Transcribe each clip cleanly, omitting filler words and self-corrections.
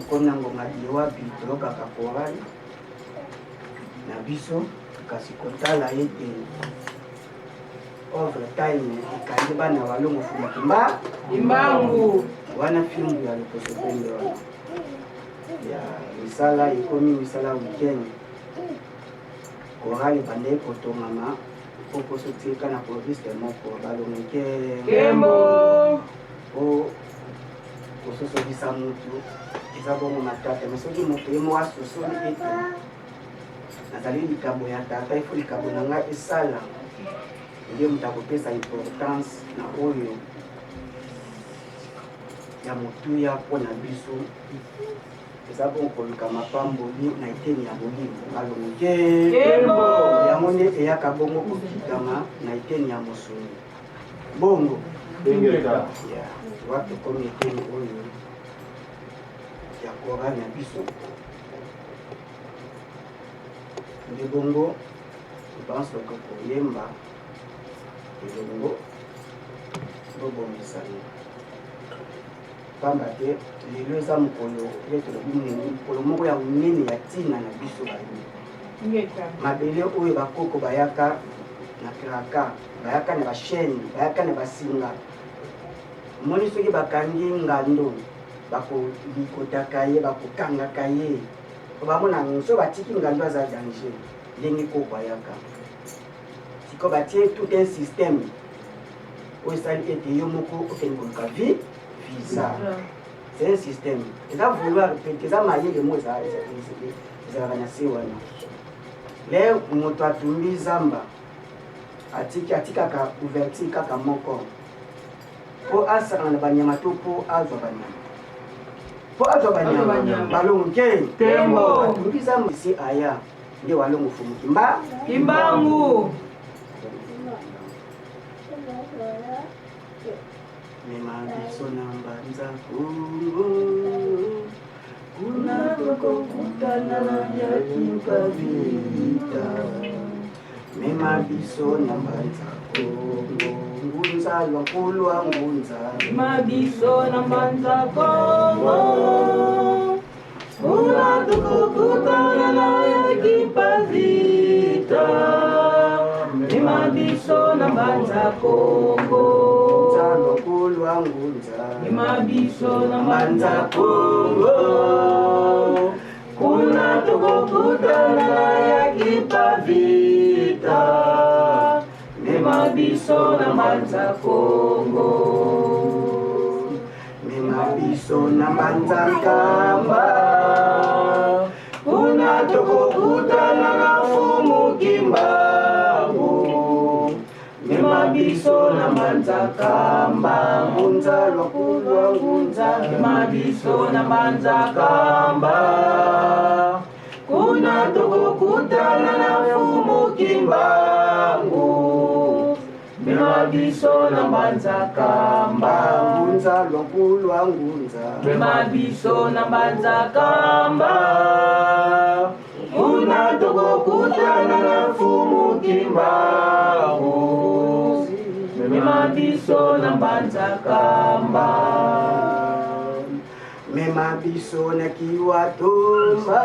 tokona ngonga liwapi tolokaka korali na biso kasi kotala ete overtime ikandi bana balongo fuma imbangu wana filmu ya loposo pembe wana ya misala ekomi misala weekend korali bande kotongama poposo tika na proviste moko balongeke kembo o kososokisa mutu eza bongo matata me soki moto ye mo asosoli ete nazali likabo ya tata ifo likabo na ngai esala nde moto akopesa importance na oyo ya motuya mpo na biso eza bongo koluka mapamboli na eteni ya molimo alonge yango nde eyaka bongo kokitama na eteni ya mosuni bongo watokomi eteni oyo ya korani na biso nde bongo bansoko koyemba elongo bobongisani pamba te lelo eza mokolo mokolo moko ya monene ya ntina na biso baye mabele oyo bakoko bayaka na kraka bayaka na bashene bayaka na basinga moni soki bakangi ngando bakolikotaka ye bakokangaka ye bamona so batiki ngando aza danger ndenge koko ayaka siko batie tout un système oyo esali ete yo moko okende koluka visa c'est un système eza vouloir pete eza mayele mo ezalaka na se wana le moto atumbi zamba atikaka ouverture kaka moko po asangana na banyama to po azwa banyama po azwa banyama balongo ke tembo atumbi zamba isi aya nde walongo fumuki imbangu mema biso na mbanza Kongo kuna tokokutana ya kipavita mema biso na mbanza Kongo ngunza lwakulwa ngunza mema biso na mbanza Kongo kuna tokokutana ya kipavita mema biso na mbanza Kongo Mabiso na manza Kongo kuna tokokutana ya kipavita Mabiso na manza Kongo Mabiso na manza Kamba kuna tokokutana na fumu Kimbangu Mabiso na manza Kamba ngunza lwakulwa ngunza Mabiso na manza Kamba kuna tokokutana na fumu Kimbangu Mabiso na manza Kamba ngunza lwakulwa ngunza Mabiso na manza Kamba kuna tokokutana na fumu Kimbangu Mabiso na mbanza Kamba Mabiso na kiwatomba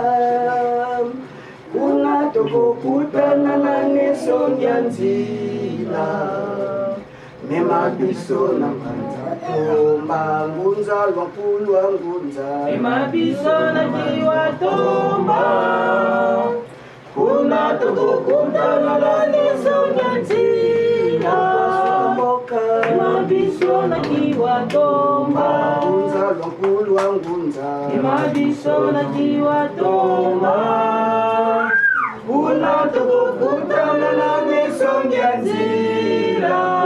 kuna tokokutana na nesongya nzila Mabiso na mbanza tomba ngunza lwakulwa ngunza Mabiso na kiwatomba kuna tokokutana na nesongya nzila Mabiso na kiwatomba ngunza lwakulwa ngunza Mabiso na kiwatomba kuna tokokutana na nesongya nzila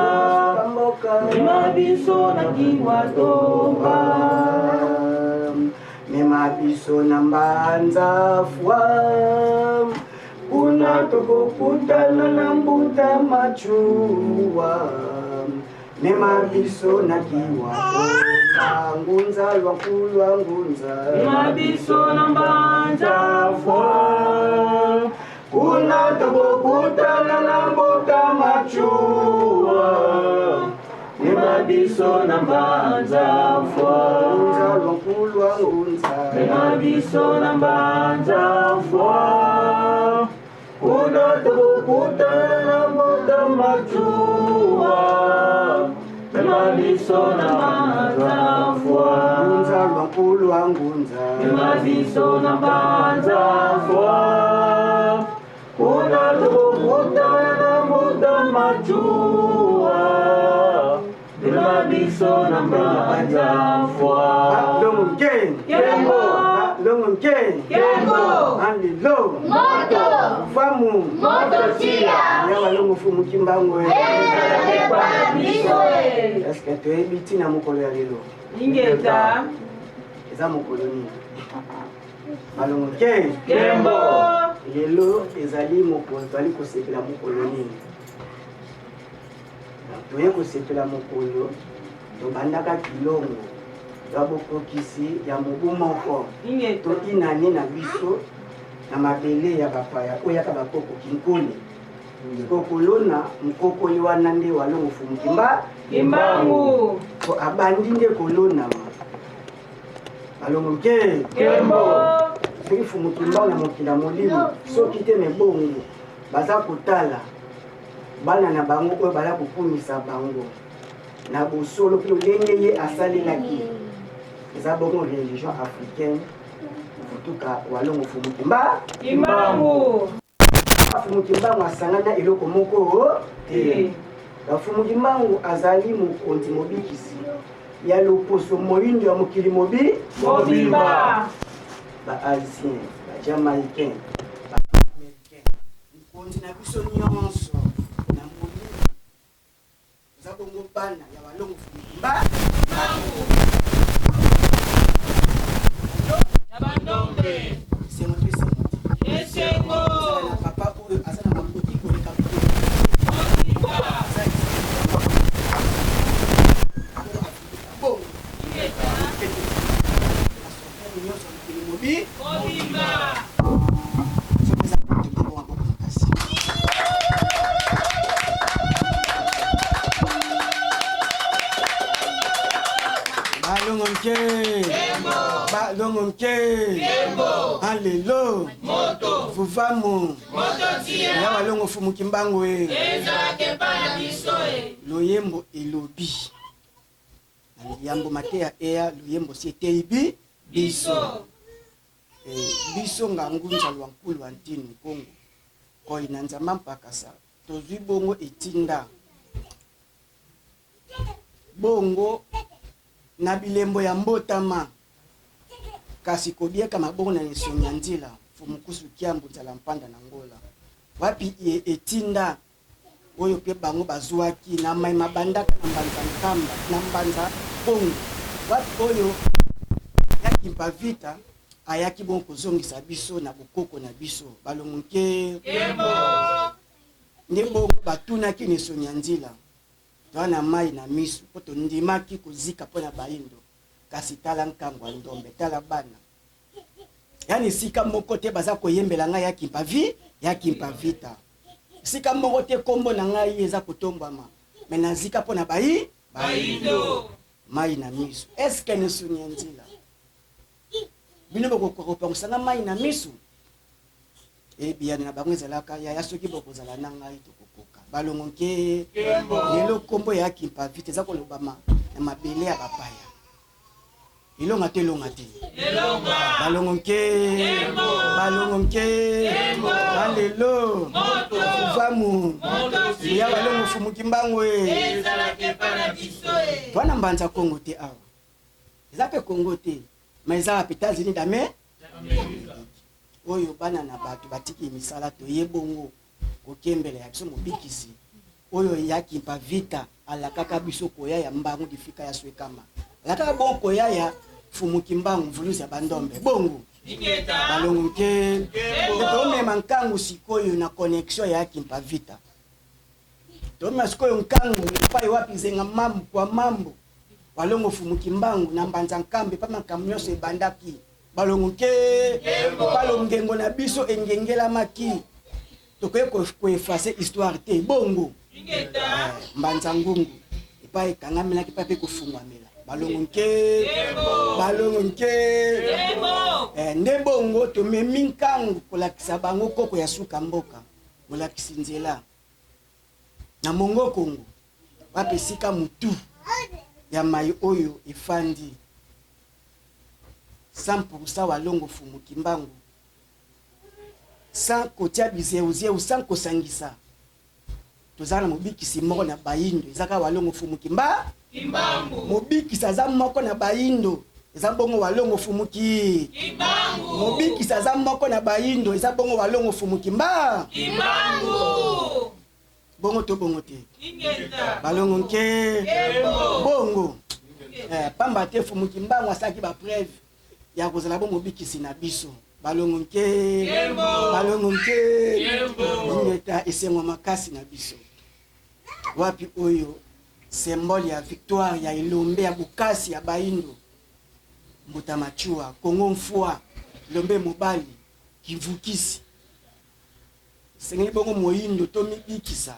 Mabiso na kiwatomba Mabiso na mbanza fwa kuna tokokutana na mbuta machuwa Mabiso na kiwatomba ngunza lwakulwa ngunza Mabiso na mbanza fwa kuna tokokutana na mbuta machuwa biso na mbanza fwa Ngunza lwampulwa ngunza Mema biso na mbanza fwa Kuna tukukutana na muda machua Mema biso na mbanza fwa Ngunza lwampulwa ngunza Mema biso na mbanza fwa Kuna tukukutana na muda machua Mema biso na mbanza fwa Longo mkeni Kembo Longo mkeni Kembo Alilo Moto, Famu moto tia, Yawa longo fumu kimbango ezala bisoe. Eske toyebi ntina mokolo ya lelo Ingeta eza mokolo nini balongo ke Kembo lelo ezali mokolo toali kosepela mokolo nini toye kosepela mokolo tobandaka kilongo ya bokokisi ya mobu moko Ingeta toinane na biso na mabele ya bapaya oyo yaka bakokoki nkoli kokolona mokokoli wana nde walongo fumukimba Kimbangu po abandi nde kolonama balongo ke Kembo soki fumukimba na mokila molimo soki te mebongo baza kotala bana na bango oyo bala kokumisa bango na bosolo mpe ndenge ye asalelaki eza bongo religion africaine futuka walongo fumukimba Kimbangu fumukimbangu asangana eloko moko te fumukimbangu azali mokonzi mobikisi ya loposo moyindo ya mokili Mobimba ba-Haïtien, ba-Jamaïcain, ba-Américain. Mokonzi na biso nyonso na molimo eza bongo bana ya balongo fumukimba Yabandombe esengo mpe esengo te Esengo na papa oyo aza na makoti koleka bongo nyonso ya mokili Mobimba soki eza kote bongo maboko makasi balongo mke balongo mke alelo vuvamu ya balongo fumuki mbango loyembo elobi na liyambo mateya eya loyembo si eteibi biso biso ngangunza lwa nkulu wa ntini nkongo koyi na nzamba mpakasa tozwi bongo etinda bongo na bilembo ya mbotama kasi kobieka mabongo na lesoni ya nzila fumukusu kiambu nzala mpanda na ngola wapi etinda oyo pe bango bazwaki na mai mabandaka na mbanza nkamba na mbanza bongo wapi oyo yaki mpavita ayaki bongo kozongisa biso na bokoko na biso balongo nke nde bongo batunaki lesoni ya nzila wana mai na misu po tondimaki kozika mpo na bayindo kasi tala nkango ya ndombe tala bana yani esika moko te baza koyembela ngai yaki mpavita esika moko te kombo na ngai eza kotombwama me nazika mpo na bayindo mai na misu eske nesoni ya nzila bino bokopangusanga mai na misu ebiyani na bango ezalaka yaya soki bokozala na ngai tokokoka balongo nke lelo kombo yaki mpavita eza kolobama na mabele ya bapaya ilonga te elonga te balongo nke alelo vamu ya balongo fumuki mbango wana mbanza kongo te awa eza pe kongo te ma eza pe États-Unis d'Amérique oyo bana na bato batiki misala toye bongo kokembela ya biso mobikisi oyo yaki mpavita alakaka biso koya ya mbangu difika ya swekama alakaka bongo koya ya fumuki mbangu mvuluzi ya bandombe bongo balongo nke tomema nkangu sikoyo na connexion yaki mpavita tomema sikoyo nkangu epai wapi zenga mambo kwa mambo balongo fumuki mbangu na mbanza nkambe pa makambo nyonso ebandaki balongo nke palo ngengo na biso engengelamaki tokoye koefase histoire te bongo mbanza ngungu epai ekangamelaki epai mpe kofungwamela balongo nke nde bongo tomemi nkango kolakisa bango koko ya suka mboka molakisi nzela na mongo Kongo wapi esika mutu ya mai oyo efandi 100% walongo fumuki mbangu sans kotia bizeuzeu sans kosangisa tozala mobikisi moko na bayindo ezaka walongo fumuki mbangu mobikisi aza moko na bayindo eza bongo walongo fumuki mbangu mobikisi aza moko na bayindo eza bongo walongo fumuki mbangu bongo to bongo te balongo nke bongo pamba te fumuki mbangu asaki ba preuve ya kozala bo mobikisi na biso balongo nke ingeta esengo makasi na biso wapi oyo symbole ya victoire ya ilombe ya bukasi ya baindo mbuta machua kongo mfua lombe mobali kivukisi sengeli bongo moyindo to mibikisa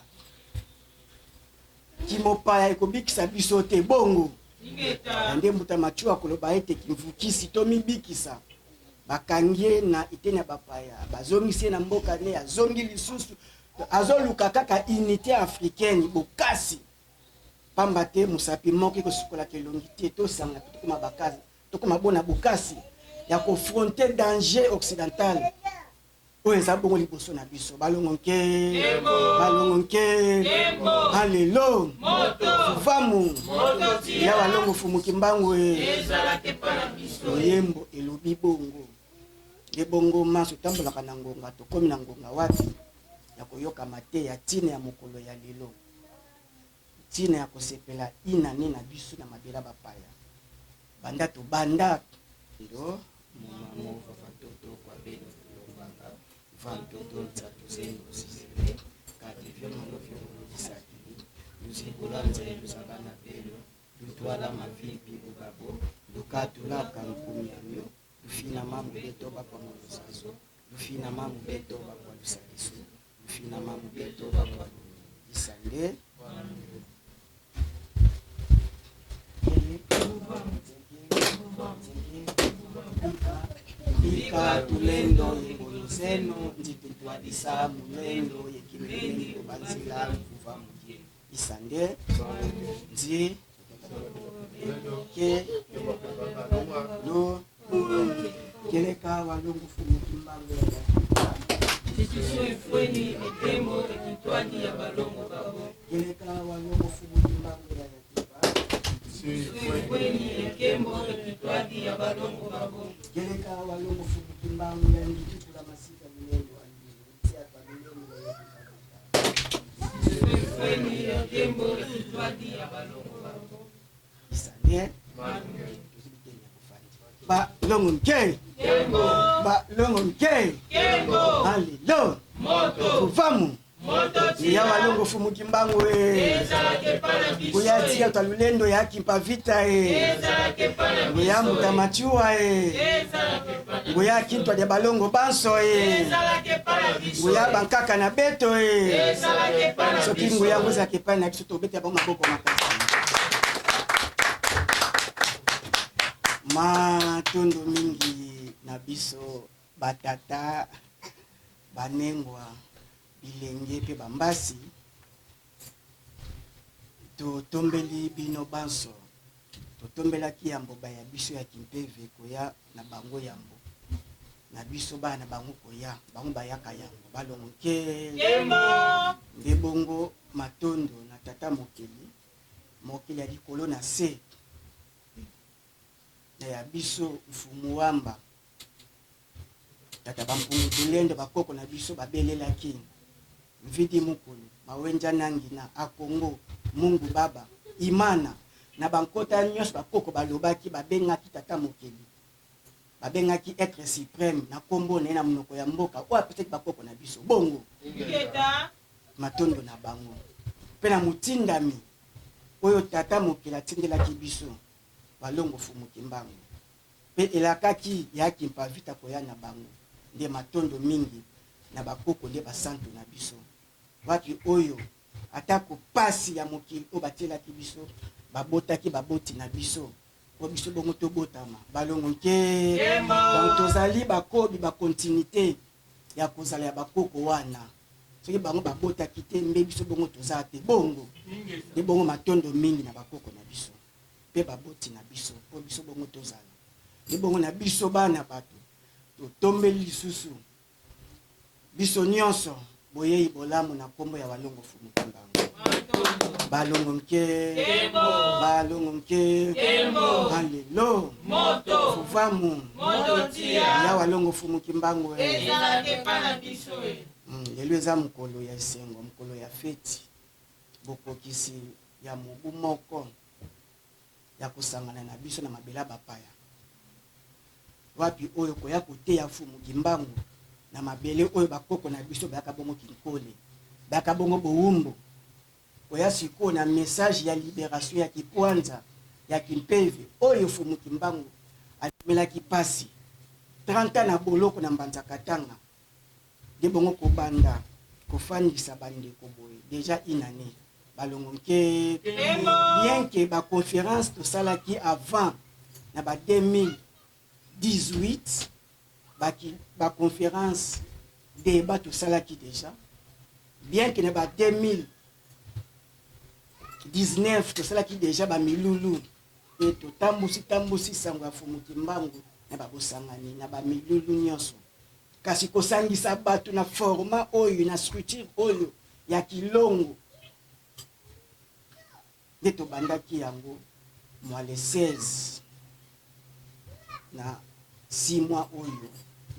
kimopaya ekobikisa biso te bongo nde mbuta machua koloba ete kivukisi to mibikisa bakangie na itene ya bapaya bazongisi na mboka ne azongi lisusu azoluka kaka unité africaine bokasi pamba te musapi moko kosukola kelongi te to sanga tokoma bakazi tokoma bona bokasi ya confronter danger occidental oyo eza bongo liboso na biso balongo nke alelo famu ya walongo fumuki mbangu oyembo elobi bongo ebongo maso tambolaka na ngonga tokomi na ngonga wapi ya koyoka mate ya tina ya mokolo ya lelo tina ya kosepela inane na biso na mabela bapaya banda to banda ndo mama fatoto kwa beno longanga vantoto tatu zeno sisele kati vyama lovyo disakili luzibulanze luzabana belo lutwala mavipi bugabo lukatulaka nkumyamyo lufina mamu beto bakwa molosazo lufina mamu beto bakwa lusaliso lufina mamu beto bakwa isande Bika tulendo yengolo zeno nditutwadisa mulendo yekimeni kubanzila kuva muje isande nzi ke lo keleka walungu fumuki mbangu Ifweni etembo ekitwadi ya balongo babo keleka walungu fumuki mbangu ya Ifweni ekembo ekitwadi ya balongo babo keleka walungu fumuki mbangu ya nditutula masika milendo alitia kwa milendo Ifweni ekembo ekitwadi ya balongo babo isande ba longo nke ba longo nke alilo moto kufamu ya walongo fumuki mbangu kuyatia talulendo ya kimpa vita ya mutamachua ya kintwa ya balongo banso ya bankaka na beto soki nguya nguza kepana kiso to bete ba maboko makasi matondo mingi na biso batata banengwa bilenge pe bambasi totombeli bino banso totombelaki yambo baya biso ya kimpeve koya na bango yambo na biso bana bango koya bango bayaka yambo balongo nke nde bongo matondo na tata mokeli ya likolo na se ya biso mfumu wamba tata bampungu tulende bakoko na biso babelelaki mvidi mukulu mawenja nangina akongo mungu baba imana na bankota nyos bakoko balobaki babengaki tata mokeli babengaki être suprême na kombo na munoko ya mboka o peut-être bakoko na biso bongo matondo na bango pe na mutindami oyo tata mokeli atindelaki biso balongo fumuki mbangu pe elakaki yaki mpa vita koya na bango nde matondo mingi na bakoko nde basanto na biso waki oyo atako pasi ya mokili o batelaki biso babotaki baboti na biso po biso bongo tobotama balongo nke donc tozali bakobi bakontinuité ya kozala ya bakoko wana soki bango babotaki te mbe biso bongo tozala te bongo nde bongo matondo mingi na bakoko na biso mpe baboti na biso po biso bongo tozala nde bongo na biso bana bato totombeli lisusu biso nyonso boyei bolamu na kombo ya walongo Fumukimbangu balongo nke balongo nke halelo moto fuvamu moto tia ya walongo Fumukimbangu lelo eza mokolo ya esengo mokolo ya feti bokokisi ya mobu moko ya kosangana na biso na mabela bapaya wapi oyo koya koteya Fumukimbangu na mabele oyo bakoko na biso bayaka bongo kinkole bayaka bongo bowumbu koya siko na message ya libération ya kipwanza ya kimpeve oyo Fumukimbangu amelaki pasi 30 na boloko na Mbanza Katanga de bongo kobanda kofandisa bandeko boye déjà une année balongo nke bien que ba conférence to salaki avant na ba 2018 ba conférence débat to salaki déjà bien que na ba 2019 to salaki déjà ba milulu et to tambusi sango ya Fumukimbangu na ba bosangani na ba milulu nyonso kasi kosangisa bato na format oyo na structure oyo ya kilongo nde tobandaki yango mois le 16 na 6 mois oyo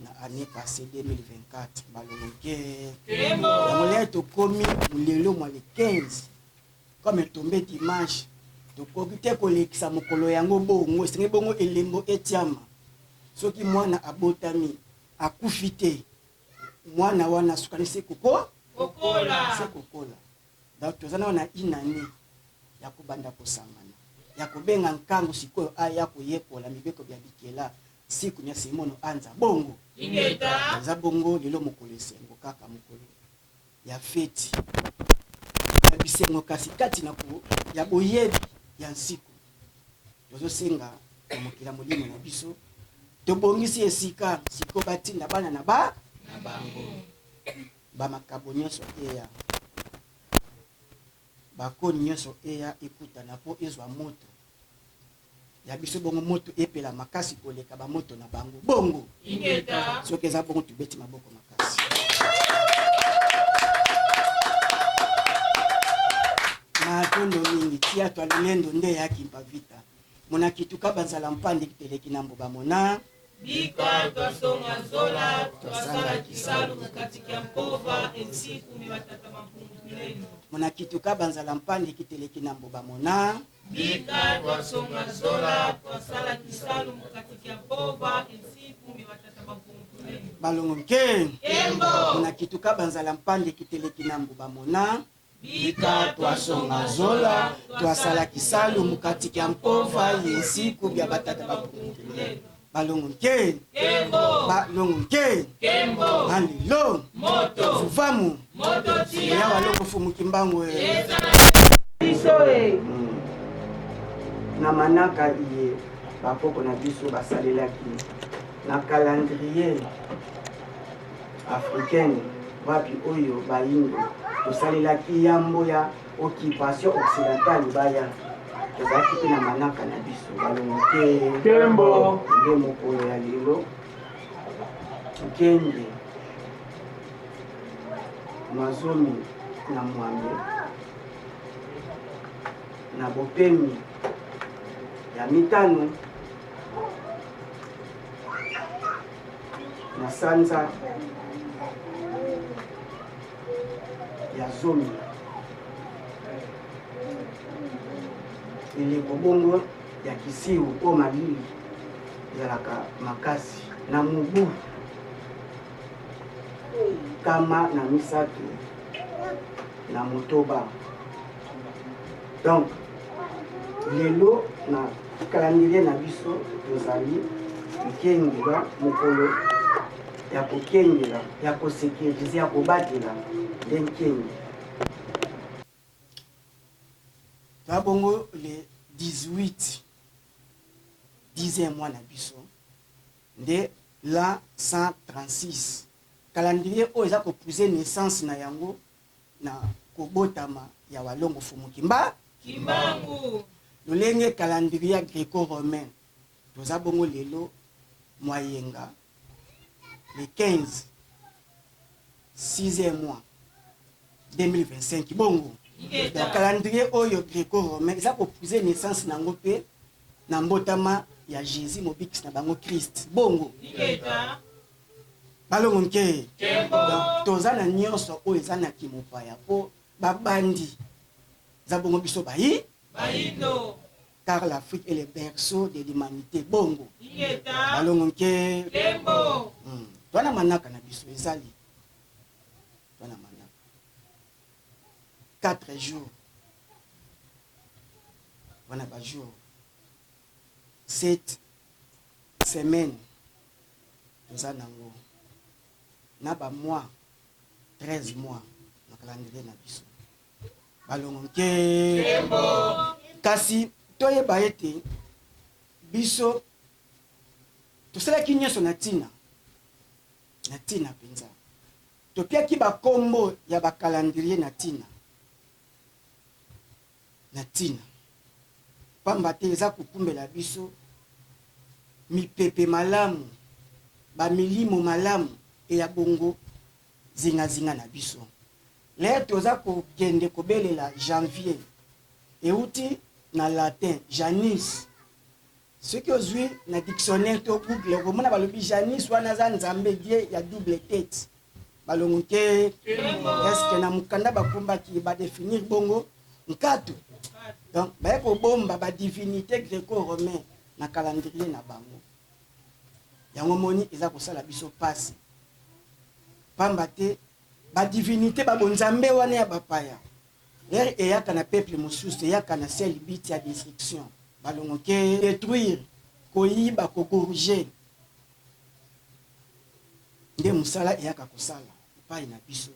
na année passée 2024 balonge yango lelo tokomi lelo mois le 15 comme tombé dimanche tokoki te kolekisa mokolo yango bongo esenge bongo elembo etiama soki mwana abotami akufi te mwana wana sukani se kokola donc tozana wana inane ya kobanda kosangana ya kobenga nkango sikoyo aya koyekola mibeko bya bikela siku nya simono anza bongo ingeta za bongo lelo mokolo esengo kaka mokolo ya feti ya bisengo kasi kati na ko ya boyebi ya nsiku tozosenga ya mokila molimo na biso tobongisi esika siko batinda bana na bango bamakabo nyonso eya bakoni nyonso eya ekutana po ezwa moto ya biso bongo moto epela makasi koleka bamoto na bango bongo ingeta soki eza bongo tubeti maboko makasi matondo mingi tia twalulendo nde yaki mpavita mona kituka banzala mpande kiteleki na mboba mona bika twasonga zola twasala kisalu katika mpova ensiku miwatata mapungu mileno mona kituka banzala mpande kiteleki na mboba mona bika twasonga zola twasala kisalu katika mpova ensiku miwatata mapungu mileno balongo nke kembo mona kituka banzala mpande kiteleki na mboba mona bika twasonga zola twasala kisalu mukatiki ya mpova yensiku bya batata bapungu mileno balongo nke balongo nke halelo moto fuvamu moto tia ya walongo Fumukimbangu biso na manaka iye bakoko na biso basalelaki na calendrier africaine wapi oyo bayindo tosalelaki yambo ya occupation occidentale baya tozalaki mpe na manaka na biso balongo Kembo nde mokolo ya lelo nkende mazomi na mwambe na bopemi ya mitano na sanza ya zomi eleko bongo ya kisiu o malili ezalaka makasi na mobu kama na misato na motoba donc lelo na calendrier na biso tozali kokengela mokolo ya kokengela ya kosekerize ya kobatela nde nkenge 18 10e mois na biso nde l'an 136 calendrier oyo eza kopouze naissance na yango na kobotama ya walongo fumu Kimbangu lolenge calendrier gréco-romain toza bongo lelo moyenga le 15 6e mois 2025 bongo le calendrier oyo gréco-romain eza kopouze naissance nango pe na mbotama ya Jésus mobikisi na bango Christ bongo balongo nke toza na nyonso oyo eza na kimopaya po babandi za bongo biso Bayindo car l'Afrique est le berceau de l'humanité bongo balongo nke twana manaka na biso ezali twana manaka 4 jours twana ba jour 7 semaines toza nango na ba mois 13 mois na calendrier na biso balongo nke kasi toyeba ete biso tosalaki nyonso na ntina mpenza topiaki bakombo ya bacalendrier na ntina pamba te eza kokumbela biso mipepe malamu bamilimo malamu eya bongo zingazinga na biso lelo toza kokende kobelela janvier euti na latin Janus soki ozwi na dictionnaire to google okomona balobi Janus wana aza nzambe die ya double tête balongo nke eske na mukanda bakombaki badefinir bongo nkatu donc baye kobomba badivinité gréco-romain na calendrier na bango yango moni eza kosala biso pasi pamba te badivinité babonzambe wana ya bapaya lere eyaka na peuple mosusu eyaka na sel biti ya destruction balongo ke détruire koyiba kokorige nde mosala eyaka kosala epai na biso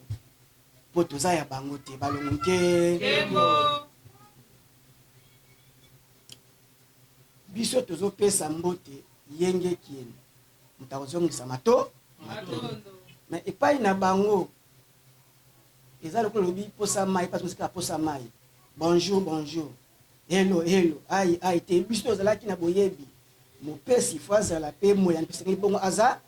mpo toza ya bango te balongo ke biso tozopesa mbote yenge kieni moto akozongisa matondo mais epai na bango eza lokola lobi posa mai parce que c'est posa mai bonjour hello ai te biso tozalaki na boyebi mopesi fo azala pe moya mpesaki bongo aza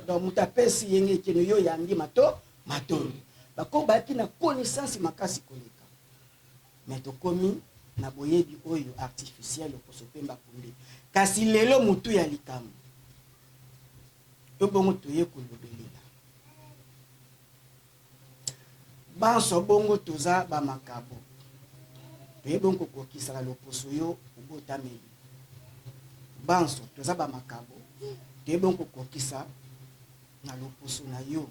donc moto apesi yenge keno yo yangi matondo bako bayaki na connaissance makasi koleka mais tokomi na boyebi oyo artificiel okosopemba kumbe kasi lelo mutu ya likambo yo bongo toye kolobelela banso bongo toza bamakabo toye bongo kokokisaka loposo yo obotameli banso toza bamakabo toye bongo kokokisa na loposo na yo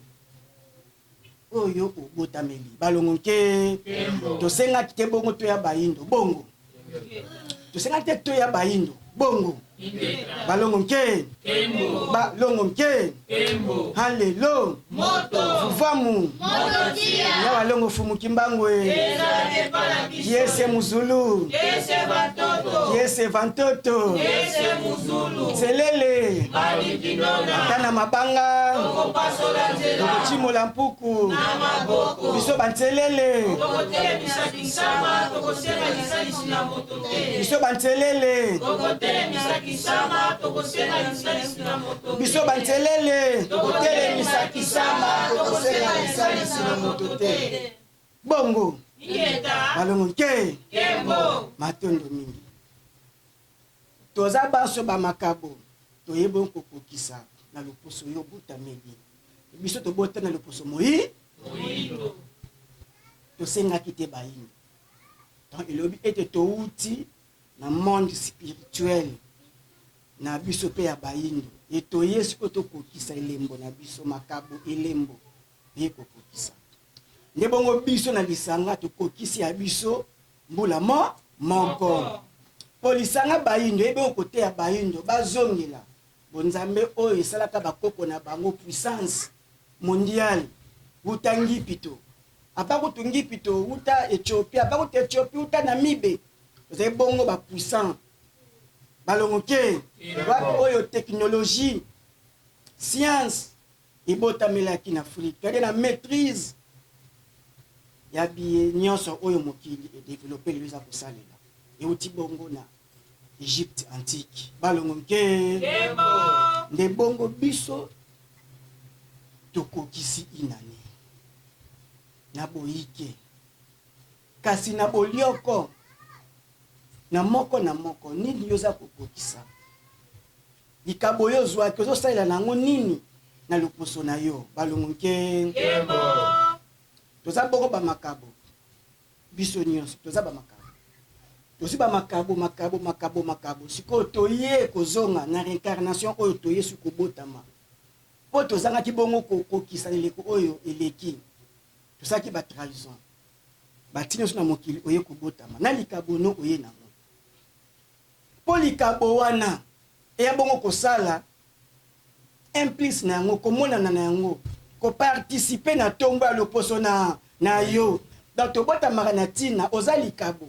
oyo obotameli balongo nke tosengaki te bongo toya bayindo bongo tosengaki te toya bayindo bongo balongo nke balongo nke halelo vuvamu ya balongo fumu kimbangwe yese muzulu yese vantoto selele tana mabanga tokochimola mpuku biso bantelele biso bantelele biso bantelele tokotelemisa kisama tokosela lisalisi na moto te bongo balongo nke matondo mingi toza banso bamakabo toyeba kokokisa na loposo yo botameli biso tobota na loposo moyindo tosengaki te bayindo donc elobi ete touti na monde spirituel na biso pe ya bayindo etoye siko tokokisa elembo na biso makabo elembo ye kokokisa nde bongo biso na lisanga tokokisi ya biso mbula moko po lisanga bayindo ebe okote ya bayindo bazongela bonzambe oyo esalaka bakoko na bango puissance mondiale uta ngipito apakutu ngipito uta Ethiopia apakutu Ethiopia uta Namibe Vous avez bongo ba puissant. Balongoke. Wapi oyo technologie, science, ebotamela ki na Afrique. Kade na maîtrise. Ya biye nyonso oyo mokili et développer les za kosalela. Et uti bongo na Égypte antique. Balongoke. Nde bongo biso tokokisi inani. Na boyike. Kasi na bolioko. Na moko nini yoza kokokisa. Likabo yo zwa kozo salela nango nini na loposo na yo. Balongoke. Toza boko ba makabo. Biso nyonso toza ba makabo. Tozi ba makabo. Siko toye kozonga na réincarnation oyo toye suko botama. Po tozanga ki bongo kokokisa leleko oyo eleki. Tosaki ba trahison. Batino suna mokili oye kobotama. Na likabo no oye nango. Po likabo wana eya bongo kosala implice na yango komonana na yango ko participer na tombo ya loposo na yo. Donc tobotama na tina oza likabo.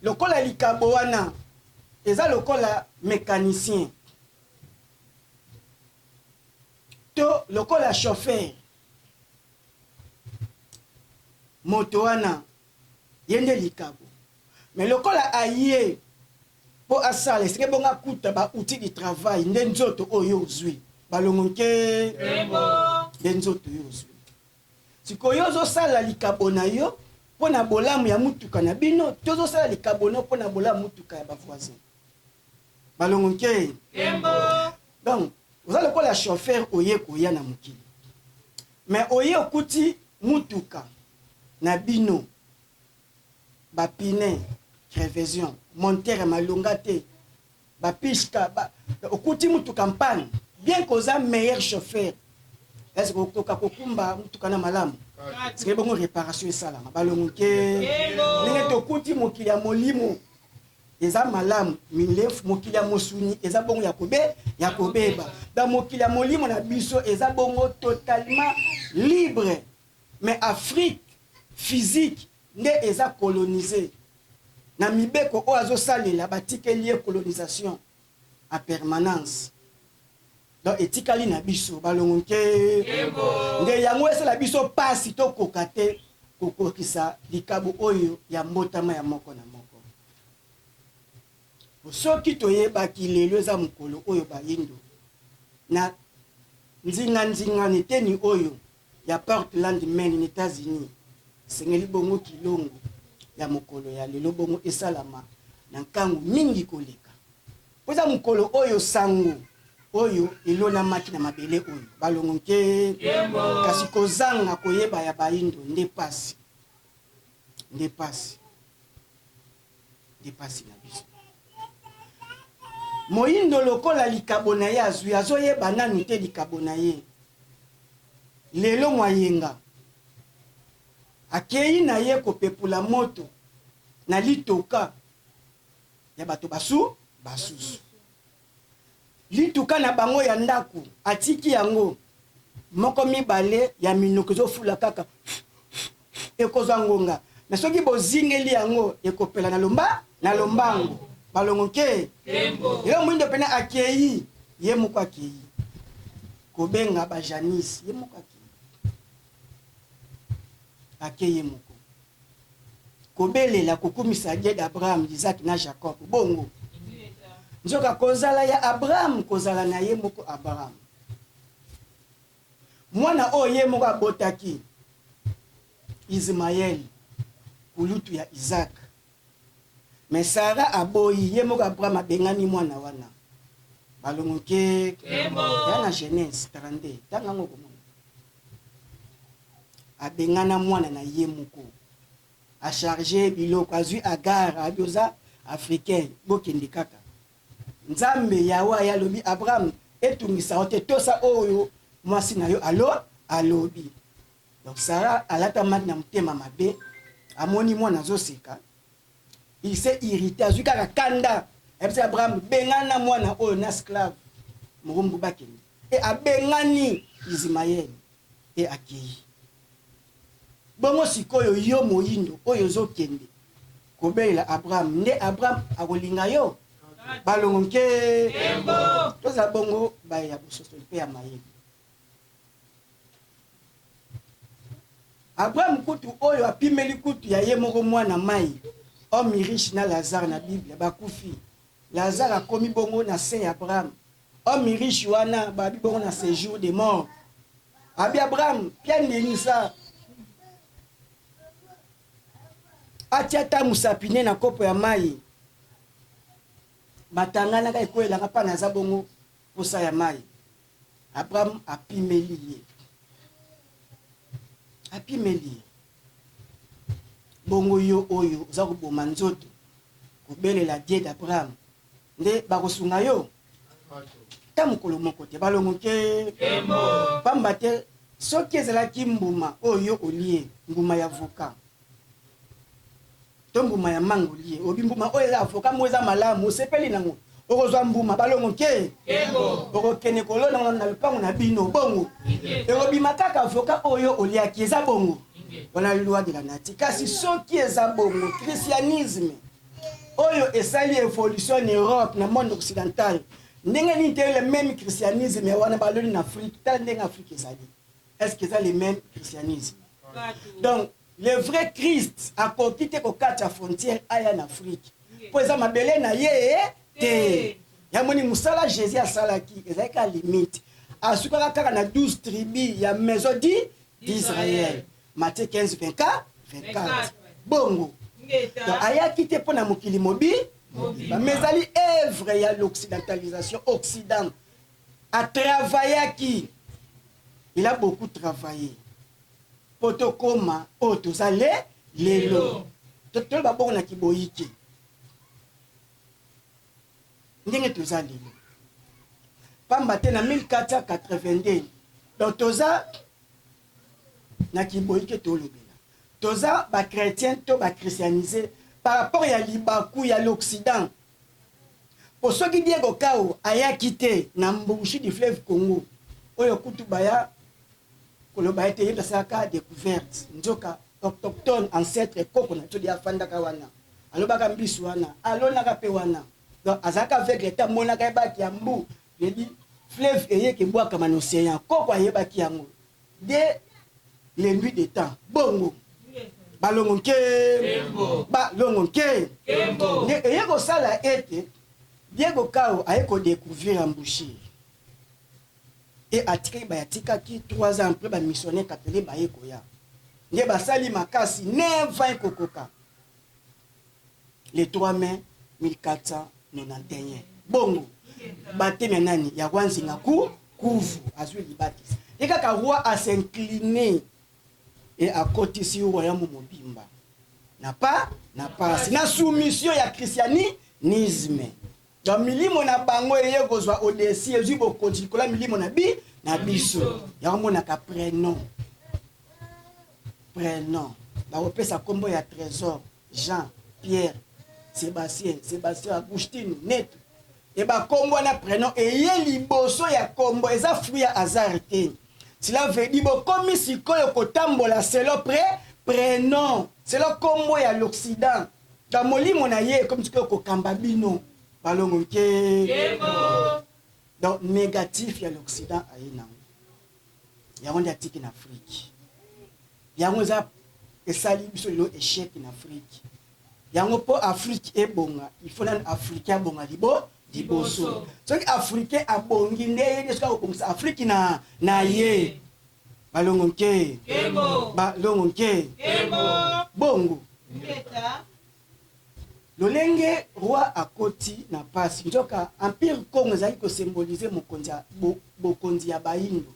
Lokola likabo wana eza lokola mécanicien. To lokola chauffeur. Moto wana yende likabo. Mais lokola aye po asala sike bonga kuta ba outil de travail nde nzoto oyo ozwi. Balongoke nde nzoto oyo ozwi. Siko yo zo sala likabo na yo po na bolamu ya mutuka na bino, tozo sala likabo no po na bolamu mutuka ya ba voisin. Balongoke. Donc, oza lokola chauffeur oye koya na mokili. Mais oye okuti mutuka na bino ba pine crevaison monteur malonga te ba pishka ba okuti mutuka mpane bien koza meilleur chauffeur. Est-ce que okoka kokumba mutuka na malamu? C'est bon réparation salama. Balongoke. Ninge tokuti mokili ya molimo eza malamu milef mokili ya mosuni eza bongo ya kobeba. Dans mokili ya molimo na biso eza bongo totalement libre. Mais Afrique physique nde eza colonisé. Na mibeko o azo salela batike lié colonisation en permanence. Donc etikali na biso balongoke. Nde yango esa la biso pasi to kokate kokokisa likabo oyo ya mbotama ya moko na moko. Soki toyeba ki lelo eza mukolo oyo bayindo na nzinga niteni oyo ya Portland, Maine, États-Unis. Sengeli bongo kilongo ya mukolo ya lelo bongo esalama na nkangu mingi koleka. Poza mukolo oyo sango oyo elona maki na mabele oyo balongoke kasi kozanga koyeba ya bayindo nde pasi na biso. Moyindo lokola likabo na ye azwi azoyeba nanu te likabo na ye. Lelo mwayenga akei na ye kopepula moto na litoka ya bato basusu. Lituka na bango ya ndaku atiki yango moko mibale ya minoko zofula kaka ekozwa ngonga. Na soki bozingeli yango ekopela na lombango. Balongoke. Yo mwindo pena akei ye moko akei. Kobenga ba Janice ye moko akei. Akei ye moko. Kobelela kokumisa Dieu d'Abraham, Isaac na Jacob. Bongo. Nzoka kozala ya Abraham kozala na ye moko Abraham. Mwana o ye moko abotaki Ismaël kulutu ya Isaac. Mais Sarah aboyi ye moko Abraham abengani mwana wana. Balongoke na Genèse 32 tanga ngoko mwana. Abengana mwana na ye moko. A charger biloko azui Agar abioza africain bokende kaka. Nzambe yawa ya lobi Abraham etungisa ote tosa oyo mwasi na yo alobi. Donc Sarah alata maki na mutema mabe amoni mwana zoseka. Il s'est irrité azui kaka kanda. Epse Abraham bengana mwana oyo na esclave murumbu bakeni. E abengani Ismaël e akei. Bongo sikoyo yo moyindo oyo zokende. kobelela Abraham nde Abraham akolinga yo balongo nke toza bongo baya bososo mpe ya mayele. Abraham kutu oyo apimeli kutu ya ye moko mwana mai homme riche na Lazare na Bible bakufi. Lazare akomi bongo na se ya Abraham. Homme riche wana babi bongo na séjour de mort. Abi Abraham pia ndenisa atiata musapine na kopo ya mai batangana ka ekoyelanga mpa naza bongo posa ya mai. Abraham apimeli ye bongo yo oyo oza koboma nzoto kobelela die d'Abraham nde bakosunga yo ta mokolo moko te balongo ke pamba te soki ezalaki mbuma oyo olie mbuma ya avoka to mbuma ya mango olie obi mbuma oyo eza avoka mo eza malamu osepeli nango okozwa mbuma balongo ke okokende kolona na lupango na bino bongo ekobima kaka avoka oyo oliaki eza bongo wana loi de la nature. Kasi soki eza bongo christianisme oyo esali évolution en Europe na monde occidental ndenge nini te le même christianisme wana baloni na Afrique tala ndenge Afrique ezali. Est-ce que ça le même christianisme? Donc le vrai Christ akoki te kokata frontière aya na Afrique po eza mabele na ye te ya moni musala Jésus asalaki ezalaki ka limite asukaka kaka na 12 tribus ya maison d'Israël. Matthieu 15 24 bongo donc ayaki te pona mokili mobi mais ezali œuvre ya l'occidentalisation. Occident a travaillé, il a beaucoup travaillé poto koma o tozale lelo to ba bongo na kiboyiki ndenge tozale lelo pamba te na 1482 donc toza na kiboyike tolobela toza ba chrétien to ba christianisé par rapport ya libaku ya l'Occident. Pour ceux qui disent au kao aya quitté na mbouchi du fleuve Congo oyo kutu baya koloba ete yeba saka découverte nzoka autochtone ancêtre koko na to dia fanda kawana alobaka mbisu wana alona ka pe wana donc azaka avec l'état monaka ebaki ya mbu je dis fleuve eyeke bwaka man océan koko ayebaki yango de les nuits de temps bongo balongo ke ne eyeko sala ete Diego Kao a découvert en boucher. Et a tiré ki 3 ans après ba missionnaire catholique ba yekoya. Ne ba sali makasi ne 20 kokoka. Le 3 mai 1491. Bongo. Bate menani ya kwanzi ngaku kuvu azwi libatis. Et kaka roi a s'incliner et a kotisi royaume mobimba. Na pas na soumission ya christianisme. Dans milimo na bango eye kozwa odesi ezu bokonzi kola milimo na biso yango na ka prénom ba opesa kombo ya Trésor Jean Pierre Sébastien Agustin Neto et ba kombo na prénom eye liboso ya kombo eza fruit ya hasard te. Cela veut dire bokomi sikoyo kotambola selon prénom selon kombo ya l'Occident dans molimo na ye comme sikoyo kokamba bino balongo ke donc négatif ya l'Occident ayena yango ndi atiki na Afrique yango za esali biso lo échec na Afrique yango po Afrique ebonga il faut na africain bonga liboso soki africain abongi ndeye soka obongisa Afrique na ye balongo ke bongo lolenge roi akoti na pasi njoka empire Congo ezali ko symboliser bokonzi ya baindo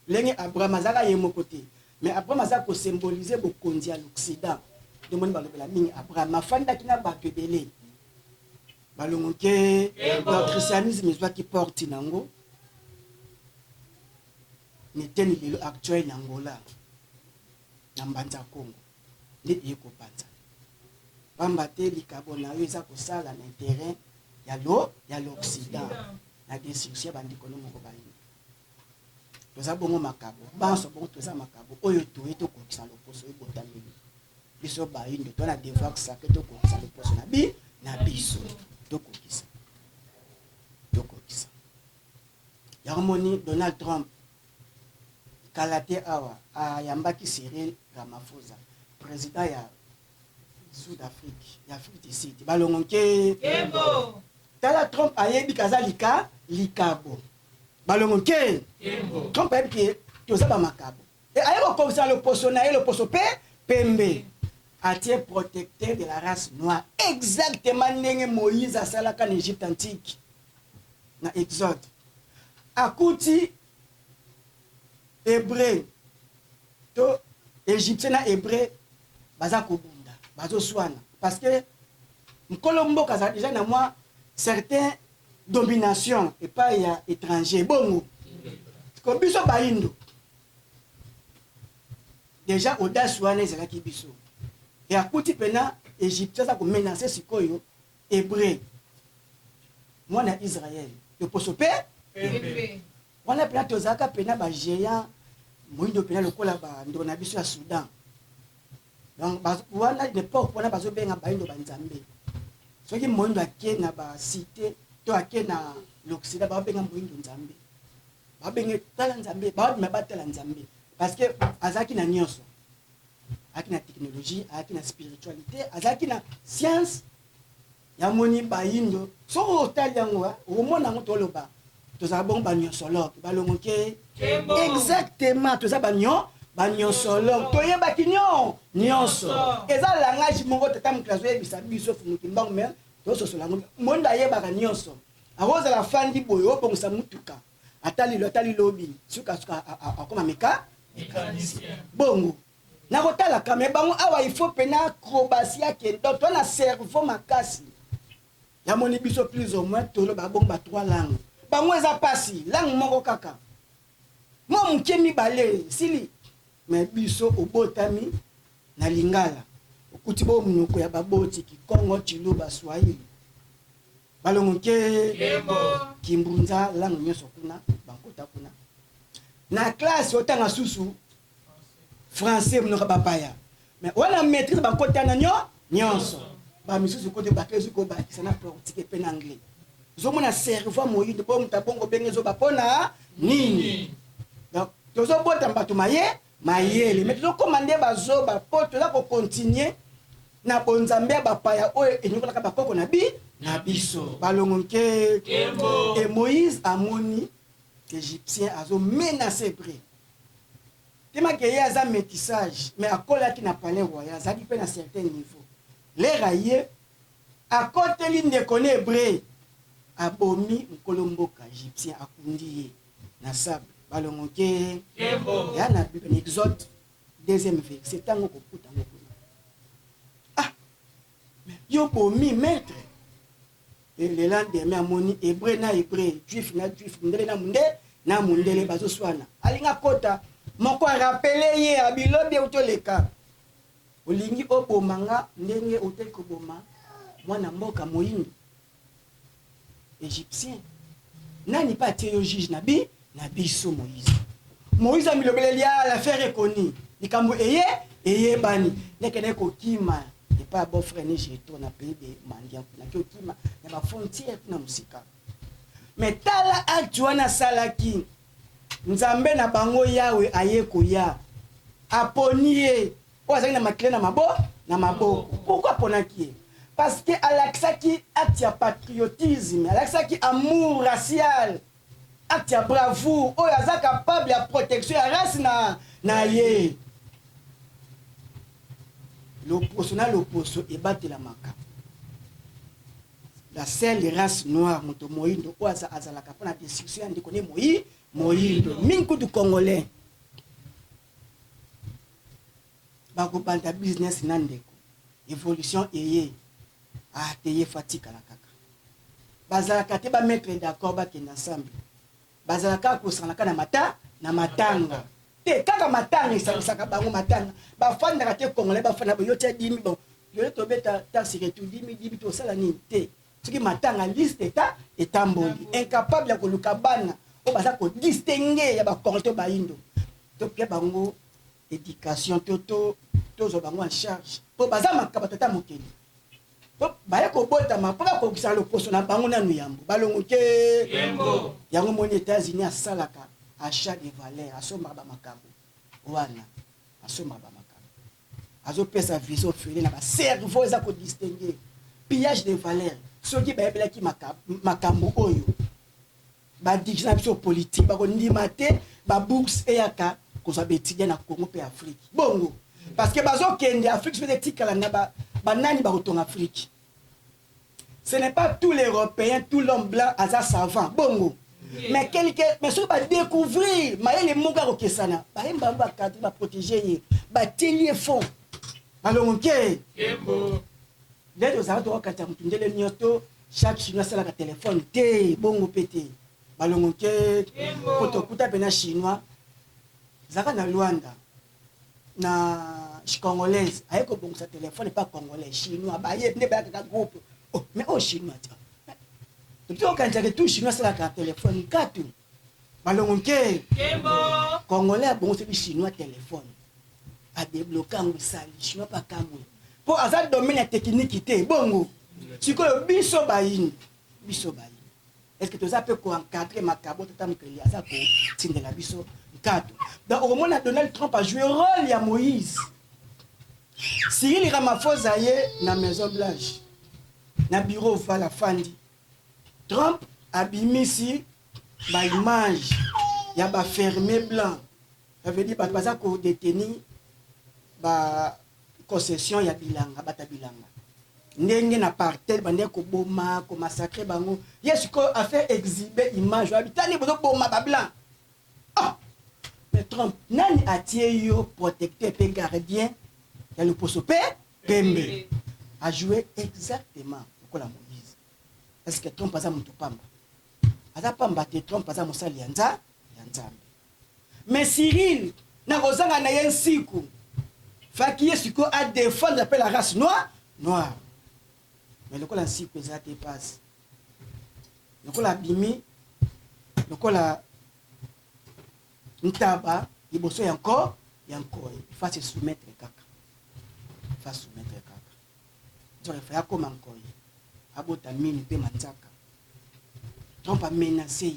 lenge Abraham azaka ye mokote mais Abraham azaka ko symboliser bokonzi ya l'Occident de moni balobela mingi Abraham afanda kina bato ebele balongo ke le christianisme ezwa ki porte nango neteni lelo actuel na Angola na mbanza Congo ndi yeko panza pamba te likabo na yo eza kosala na terrain ya l'Occident na destruction bandiko no moko bayi toza bongo makabo banso bongo toza makabo oyo toye tokokisa loposo ebotameli biso bayindo to na devoir sacré to kokisa le poso na biso to kokisa yarmoni Donald Trump kalate awa ayambaki Cyril Ramaphosa président ya Sud-Afrique ya Afrique du Sud balongonke Kembo tala Trump ayebi kaza likabo balongonke Trump ayebi ke toza ba makabo et ayeko komisa le poso na ye le poso pembe atie protecteur de la race noire exactement ndenge Moïse asalaka en Égypte antique na Exode akuti hébreu to égyptien na hébreu baza kobunda bazo swana parce que mkolo mboka za déjà na moi certains domination et pas ya étranger bongo ko biso bayindo déjà audace wana ezalaki biso et akuti pena égyptien za ko menacer sikoyo hébreu mwana Israël le poso pe wana pena tozaka pena ba géant moyindo pena lokola ba ndo na biso ya Soudan donc wana l'époque wana bazo benga bayindo banzambe soki moyindo ake na ba cité to ake na l'Occident ba benga moyindo nzambe ba benga tala nzambe ba me batela nzambe parce que azaki na nyonso aki na technologie aki na spiritualité azaki na science ya moni bayindo so otali yango o mona ngo toloba toza bon banyonsolo balongoke exactement toza banyonsolo toyeba kinyo nyonso eza langage moko tata mklazo yebisa biso fumuki mbango mais to sosola monde ayeba ka nyonso aroza la fandi boyo bongisa mutuka atali lobi suka akoma mécanicien bongo na kotala kame bango awa il faut pena acrobatie ke donc on a cerveau makasi ya moni biso plus ou moins tolo ba bomba 3 langues bango eza pasi langue moko kaka mo mukemi bale sili mais biso obotami na lingala okuti bo munoko ya baboti kikongo chiluba swahili balongoke kimbunza langue nyoso kuna bankota kuna na classe otanga susu français munoko babaya mais wana maîtrise bankota na nyonso ba misusu kote bakezu ko bakisa na pratique pe na anglais zomona cerveau moyindo po mutabongo bengezo bapona nini donc tozo bota mbato mayele mais tozo commander bazoba po toza ko continuer na bonzambe bapaya oyo enyokolaka bakoko na biso balongonke et Moïse amoni égyptien azo menacer hébreu tema ke ya za métissage mais akolaki na palais royal azaki pe na certain niveau les raillés à côté l'île de connaît hébreu abomi mkolomboka égyptien akundi na sable balongoke ya na Bible Exode 2e verset tango kokuta ngoko ah yo bomi maître et le lendemain amoni hébreu na hébreu juif na juif ndele na mundele bazo swana alinga kota moko rappelé ye abilobe utoleka olingi obomanga ndenge oteli koboma mwana mboka moyindo égyptien nani pa tie yo juge na biso Moïse amilobeleli ya l'affaire ekoni likambo eye bani nekene kokima et pas bon frère ni jeto na pays de mandia na kokima na ba frontière na musika mais tala acte wana salaki nzambe na bango yawe ayeko ya aponie o azaki na makile na maboko pourquoi ponaki parce que alaksaki acte ya patriotisme alaksaki amour racial acte ya bravoure oyo aza capable ya protection ya race na ye l'opposo na l'opposo ebatela maka la seule race noire moto moyindo oyo azalaka mpona destruction ya ndeko ne moyindo mingi kutu congolais bakobanda business na ndeko évolution eye teye fatika la kaka bazalaka te ba mettre d'accord bakenda ensemble bazalaka kosanaka na matanga te kaka matanga esalisaka bango matanga bafandaka te congolais bafanda bo yotia 10 bon yo tobeta taxe retour 10 tosala nini te soki matanga liste etamboli incapable ya koluka bana o baza ko distinguer ya ba congolais bayindo to pia bango éducation toto tozo bango en charge po baza makaba tata mokili po baye kobotama po bakokisa loposo na bango nanu yambo balongo ke yango moni États-Unis asalaka achat de valeur asomba bamakambo wana asomba bamakambo azopesa vision fele na bacerveau eza kodistingue pillage de valeur soki bayebelaki makambo oyo badigina biso politique bakondima te babourse eyaka kozwa baétudia na Congo mpe Afrique bongo parce que bazokende Afrique soki etikala na banani bakotonga Afrique. Ce n'est pas tout l'Européen, tout l'homme blanc aza savant bongo. Mais quelqu'un, mais ceux qui va découvrir, les monga okesana, ba cadre, ba protéger, ba telier fond. Alors ok. Dès que ça doit quand tu le nyoto, chaque chinois c'est la téléphone, té bongo pété. Alors ok. Poto kuta bena chinois. Zaka na Luanda. Na congolaise, ayeko bongo sa téléphone pas congolais, chinois, ba yé ne ba ka groupe. Oh, mais au chinois. Depuis quand tu as tout chinois c'est la téléphone katu. Balongo ke. Congolais bon c'est chinois téléphone. A débloquer un sali chinois pas kamwe. Pour azal domaine technique té bongo. Siko biso bayin. Biso bayin. Est-ce que tu as peu encadrer makabo tata mukeli aza ko tindela biso katu. Donc au moment Donald Trump a joué rôle ya Moïse. Cyril Ramaphosa yé na Maison Blanche. Na bureau vala fandi. Trump a bimisi ba image ya ba fermé blanc. Ça veut dire ba baza ko détenir ba concession ya bilanga bata bilanga. Ndenge na partel bande ko boma ko massacrer bango. Yesu ko a fait exhiber image habitani bozo boma ba blanc. Ah. Mais Trump nani atie yo protecteur pe gardien ya le poso pe pembe a joué exactement comme la Moïse. Est-ce que Trump aza mutu pamba? Aza pamba te Trump aza mosali ya nzambe. Mais Cyril na kozanga na ye nsiku faki ye siko a défendre la race noire. Mais le kola nsiku eza te passe. Le kola bimi, le kola ntaba liboso yanko il faut se soumettre kaka. Il faut soumettre kaka. Donc il faut comme encore. Abota mini pe manzaka. Trump a menacé.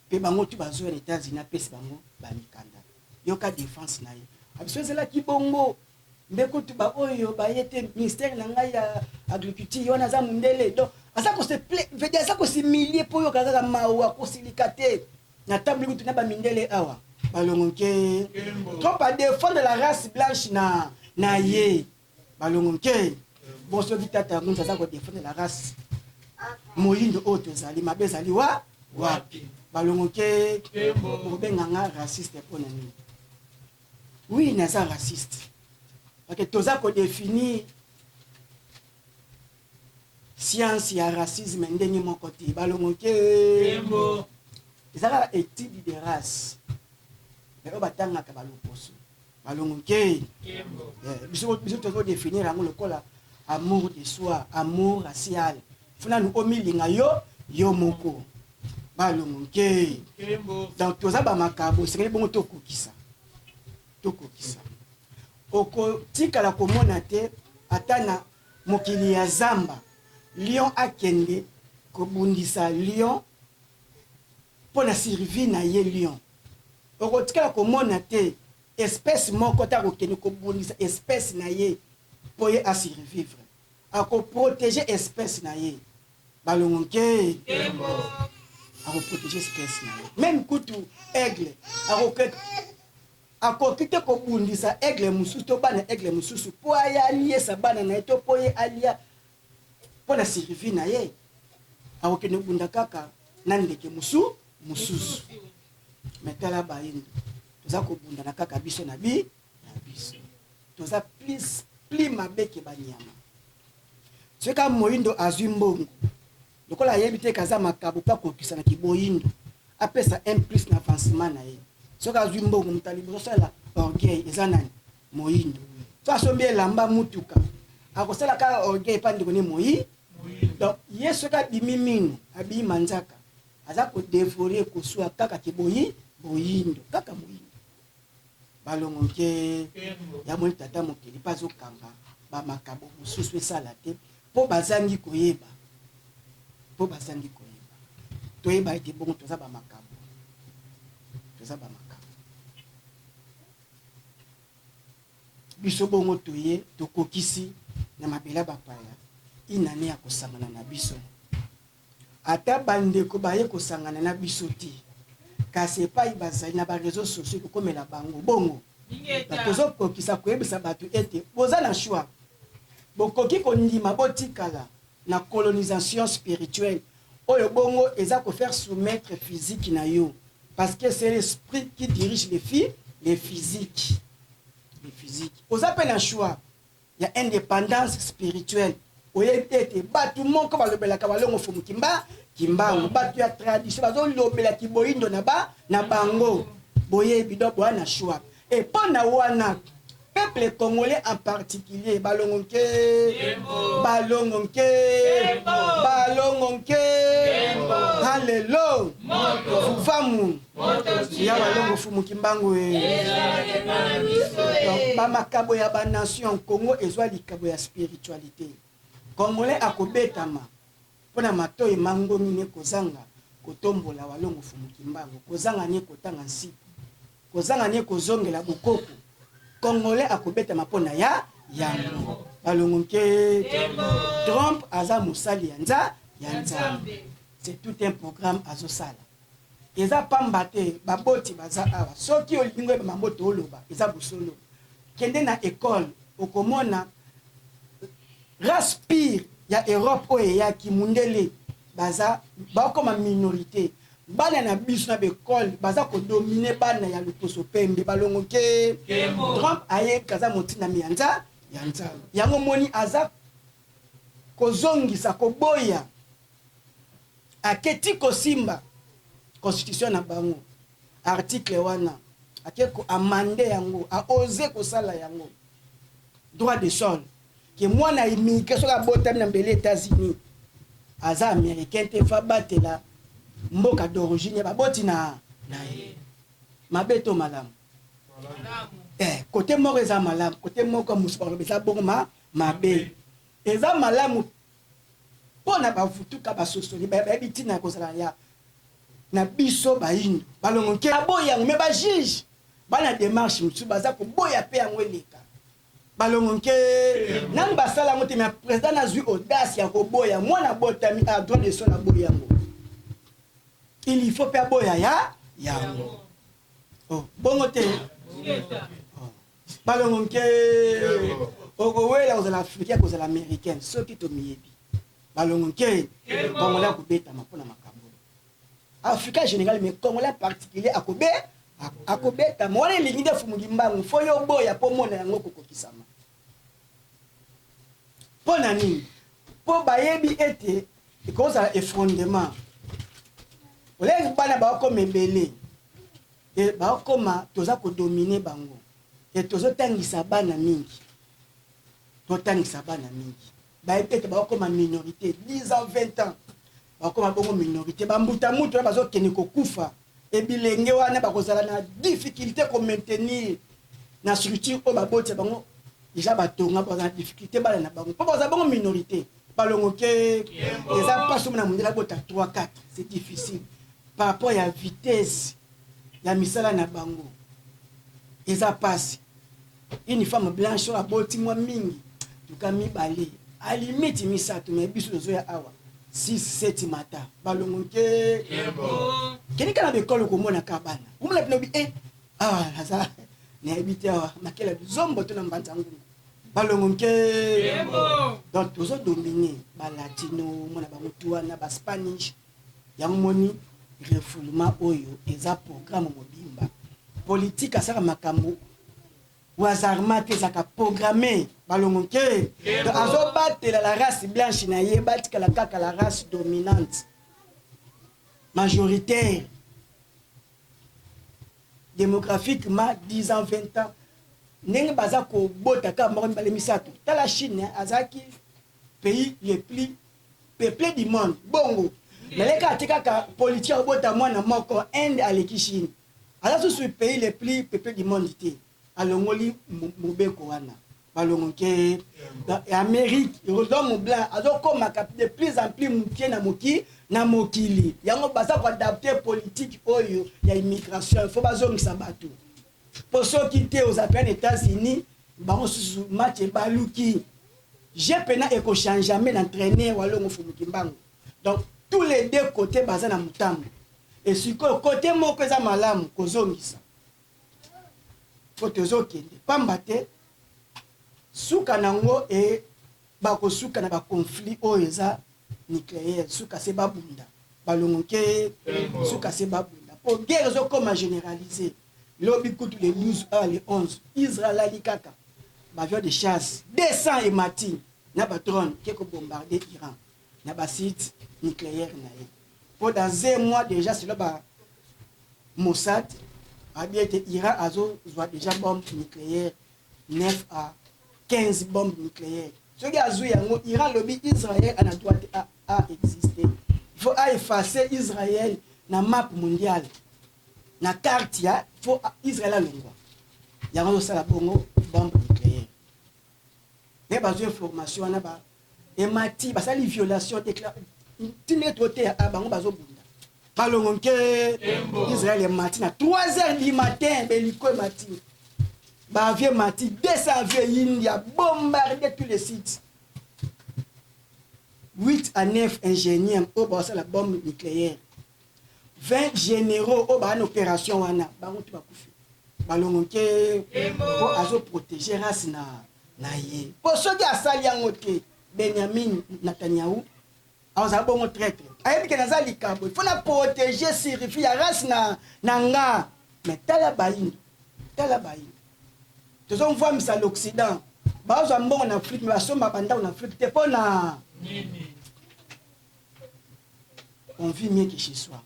Pe bango tu bazo aux États-Unis pesi bango ba mikanda. Yoka défense na ye. Abiso là ki bongo. Mbeko tu ba oyo ba yete ministère na ngai ya agriculture yona za mundele. Donc asa ko se veut dire ça ko se millier po yoka kaka mawa ko silikate. Na table kutu na ba mindele awa. Balongonke. Trump a défendre la race blanche na ye. Balongonke. Bon, ce qui t'a nous avons défendu la race. Moïse autre zali, ma bezali wa wapi. Balongoke, benganga raciste pour nani. Oui, naza raciste. Parce que toza ko définir science ya racisme ndenge mon côté. Balongoke. Ezala étude de race. Mais obatanga ka baloposo. Balongoke. Biso tozo définir yango lokola amour de soi, amour racial. Funa nous omilinga yo moko. Balongoke. Donc toza ba makabo, c'est bon tokokisa. Oko tika la komona te atana mokili ya zamba. Lion akende ko bundisa lion pour la survie na ye lion. Oko tika la komona te espèce moko ta ko kende ko bundisa espèce na ye pour y à survivre. À protéger espèce na ye. Balongoke. À protéger espèce na ye. Même kutu aigle. À quitter ko bundisa aigle mususu to bana aigle mususu po ya lié sa bana na to po ye alia pour la survie na ye. À okene bunda kaka nandeke mususu. Metala ba yindi. Toza ko bunda na kaka biso na biso. Toza plus mabeke banyama. C'est comme Moïndo azumbongo. Donc la yebite kaza makabo pa kokisa na kiboyindo. Apesa un plus na avancement na ye. C'est comme azumbongo mutalibo sala orgueil ezanani Moïndo. Fa sombe lamba mutuka. Akosala ka orgueil pandi kone Moï. Donc yeso ka bimimino abi manzaka. Aza ko dévorer ko swa kaka kiboyi boyindo kaka Moïndo. balongoke ya moni tata mokili pazo kanga ba makabo mususu esala te po bazangi koyeba toyeba ete bongo toza ba makabo biso bongo toye tokokisi na mabela bapaya inane ya kosangana na biso ata bandeko baye kosangana na biso te kasi epai bazali na bareseau sociaux kokomela bango bongo tozokokisa koyebisa bato ete boza na choix bokoki kondima botikala na colonisation spirituelle oyo bongo eza kofaire soumettre physique na yo parce que c'est l'esprit qui dirige les physiques oza pe na choix ya indépendance spirituelle oyebi ete bato moko balobelaka balongo fumu kimbango bato ya tradition bazolobela kiboyindo na bango boyebi do boya na choix et mpo na wana peuple congolais en particulier balongonke hallelo fufamu ya balongo fumu kimbango bamakabo ya banation Congo ezwa likabo ya spiritualité congolais akobetama mpona matoyi mangomi ne kozanga kotombola walongo fumu kimbango kozanga ne kotanga nsiku kozanga ne kozongela bokoko congolais akobetama mpona ya yango balongoke Trump aza mosali ya nzambe c'est tout un programme azosala eza pamba te baboti baza awa soki olingo eba mamboto oloba eza bosolo kende na école okomona race pire ya Europe oyo eyaki mundele baza bakoma minorité bana na biso na bekole baza kodomine bana ya luposo pembe balongoke Trump aye kaza motina mianza yango moni aza kozongisa koboya aketi kosimba constitution na bango article wana akeko amande yango a osé kosala yango droit de sol ke mwana immigré soka botami na mbele États-Unis aza américain te fa batela mboka d'origine baboti na mabeto malamu côté moko eza malamu côté moko musipalo beza bongo mabe eza malamu pona bafutuka basosoli bayebi ntina kozala ya na biso bayindo balongoke aboyango me bajuge bana démarche mosusu baza koboya mpe yango eleka balongoke nani basala yango te me président nazwi audace ya koboya mwana botami a droit de sol aboya yango il faut pas boya ya bongo te balongoke okowela kozala africain kozala américaine soki tomiyebi balongoke congolais akobetama mpona makambo africain général mais congolais particulier akobetama wana elingi nde fumuki mbangu fo yo boya mpo mona yango kokokisama mpo na nini mpo bayebi ete ekozala effondement olengi bana bakoma ebele bakoma toza kodomine bango e tozotangisa bana mingi bayebi ete bakoma minorité 10 ans 20 ans bakoma bongo minorité bambuta mutu na bazokende kokufa ebilenge wana bakozala na difficulté komaintenir na structure oyo baboti bango déjà batonga bazala na difficulté bana na bango mpo baza bongo minorité balongoke eza mpasi omona mondela bota 3-4 c'est difficile par rapport ya vitesse ya misala na bango eza pasi une femme blanche oyo aboti mwa mingi tuka mibale à limite misato me biso tozoya awa 6-7 mata balongoke keni kana bekolo komona ka bana omona pinobi awa naza nayebi te awa makela zombo to na mbanza ngungu balongoke donc tozodomine balatino mona bamutu wana baspanish yango moni refoulement oyo eza programme mobimba politique asaka makambo wazarma te ezaka programme balongoke azobatela la race blanche na ye batikala kaka la race dominante majoritaire démographiquement 10 ans 20 ans ndenge baza kobota kaka moko mibale misato tala Chine azalaki pays le plus peuplé du monde bongo meleka ate kaka politique obota mwana moko Inde aleki Chine aza susu pays le plus peuplé du monde te alongoli mobeko wana balongoke Amérique l'homme blanc azokomaka de plus en plus mukie na mokili yango baza ko adapter politique oyo ya immigration faut bazongisa bato pour ceux qui étaient aux États-Unis bango susu match baluki j'ai pena eko change jamais d'entraîner walongo fumuki mbango donc tous les deux côtés baza na mutambo et sur côté moko eza malamu kozongisa faut tozokende pamba te suka nango e bako suka na ba conflit oyo eza nucléaire suka se babunda balongoke suka se babunda pour guerre zo comme généraliser lobi kutu les 12 à les 11 Israël ali kaka avion de chasse 200 et mati na ba drone qui ko bombarder Iran na ba site nucléaire na ye pour dans un mois déjà c'est là ba Mossad a bien été Iran azo soit déjà bombe nucléaire 9 à 15 bombes nucléaires. Ce qui a joué Iran lobby Israël a droit à exister. Il faut effacer Israël na map mondiale. Na carte il faut Israël a le droit. Il y a un bongo bombe nucléaire. Il y a des informations na ba et mati parce que les violations déclarées tine toté a bango bazo bunda. Balongonke Israël est mati na 3h du matin beliko mati. Vieux Mati, 200 vieux India, bombardé tous les sites. 8 à 9 ingénieurs au bas la bombe nucléaire. 20 généraux au bas opération wana, bango tu vas koufi. Balongoke pour azo protéger race na ye. Pour ceux qui a sali angote, Benjamin Netanyahu, aza bongo traître. Ayebi ke nazali kabo, il faut na protéger sirifi ya race na nga. Mais tala bayindo. Tous on voit à l'Occident. Bah on bon en Afrique, mais en Afrique, t'es pas na. On vit mieux que chez soi.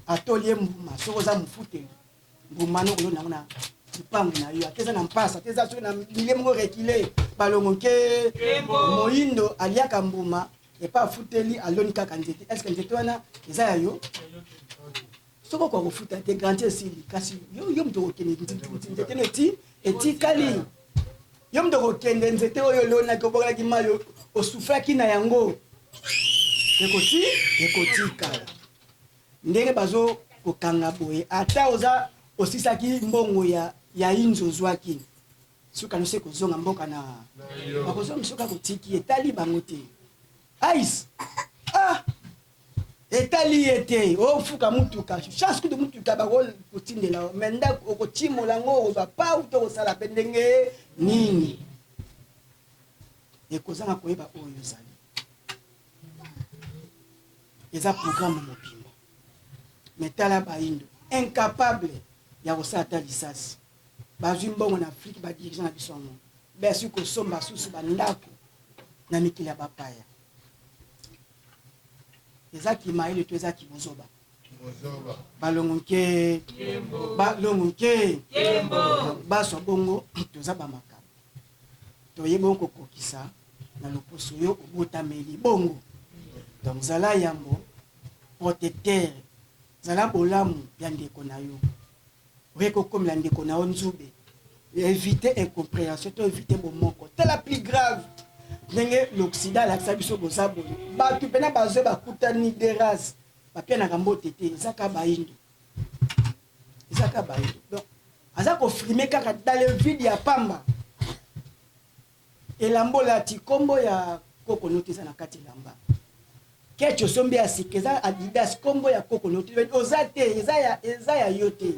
Atelier Mbouma, so oza mfute. Mbouma no ko na pang na yo. Ateza na mpasa, ateza so na bilemo reculer. Balongoke Moindo aliaka Mbouma et pas futeli aloni kaka nzete. Est-ce que nzete wana eza yo? Soko kwa kufuta te garantie sili kasi yo mto okene nzete neti etikali yo mto okende nzete oyo lona ko bola ki mayo osufra ki na yango ekotika ndenge bazo kokanga boye ata oza osisaki mbongo ya inzo zwaki suka no se kozonga mboka na bakozonga suka kotiki etali bango te ice etali ete ofuka mutuka chance que mutuka bakol kotindela menda okotimola ngo ba pa uto sala pendenge nini ekozanga koyeba oyo zali eza programme mobimba metala baindo incapable ya kosata lisasi bazwi mbongo na Afrique ba dirigeant na bisomo basi ko somba susu bandako na mikili ya bapaya ezaki maile to ezaki bozoba balongoke baso bongo toza ba makabo to yebongo kokisa na loposo yo obotameli bongo donc zala yambo protecteur zala bolamu ya ndeko na yo reko comme la ndeko na onzube éviter incompréhension to éviter bomoko c'est la plus grave. L'Occident la sabiso bozabo ba tu pena bazo ba kutani de race ba pena kambo tete zaka baindo donc azako frimer kaka dans le vide ya pamba elambo la tikombo ya kokonoti za na kati lamba kecho sombe ya sikeza Adidas kombo ya kokonoti ozate eza ya yote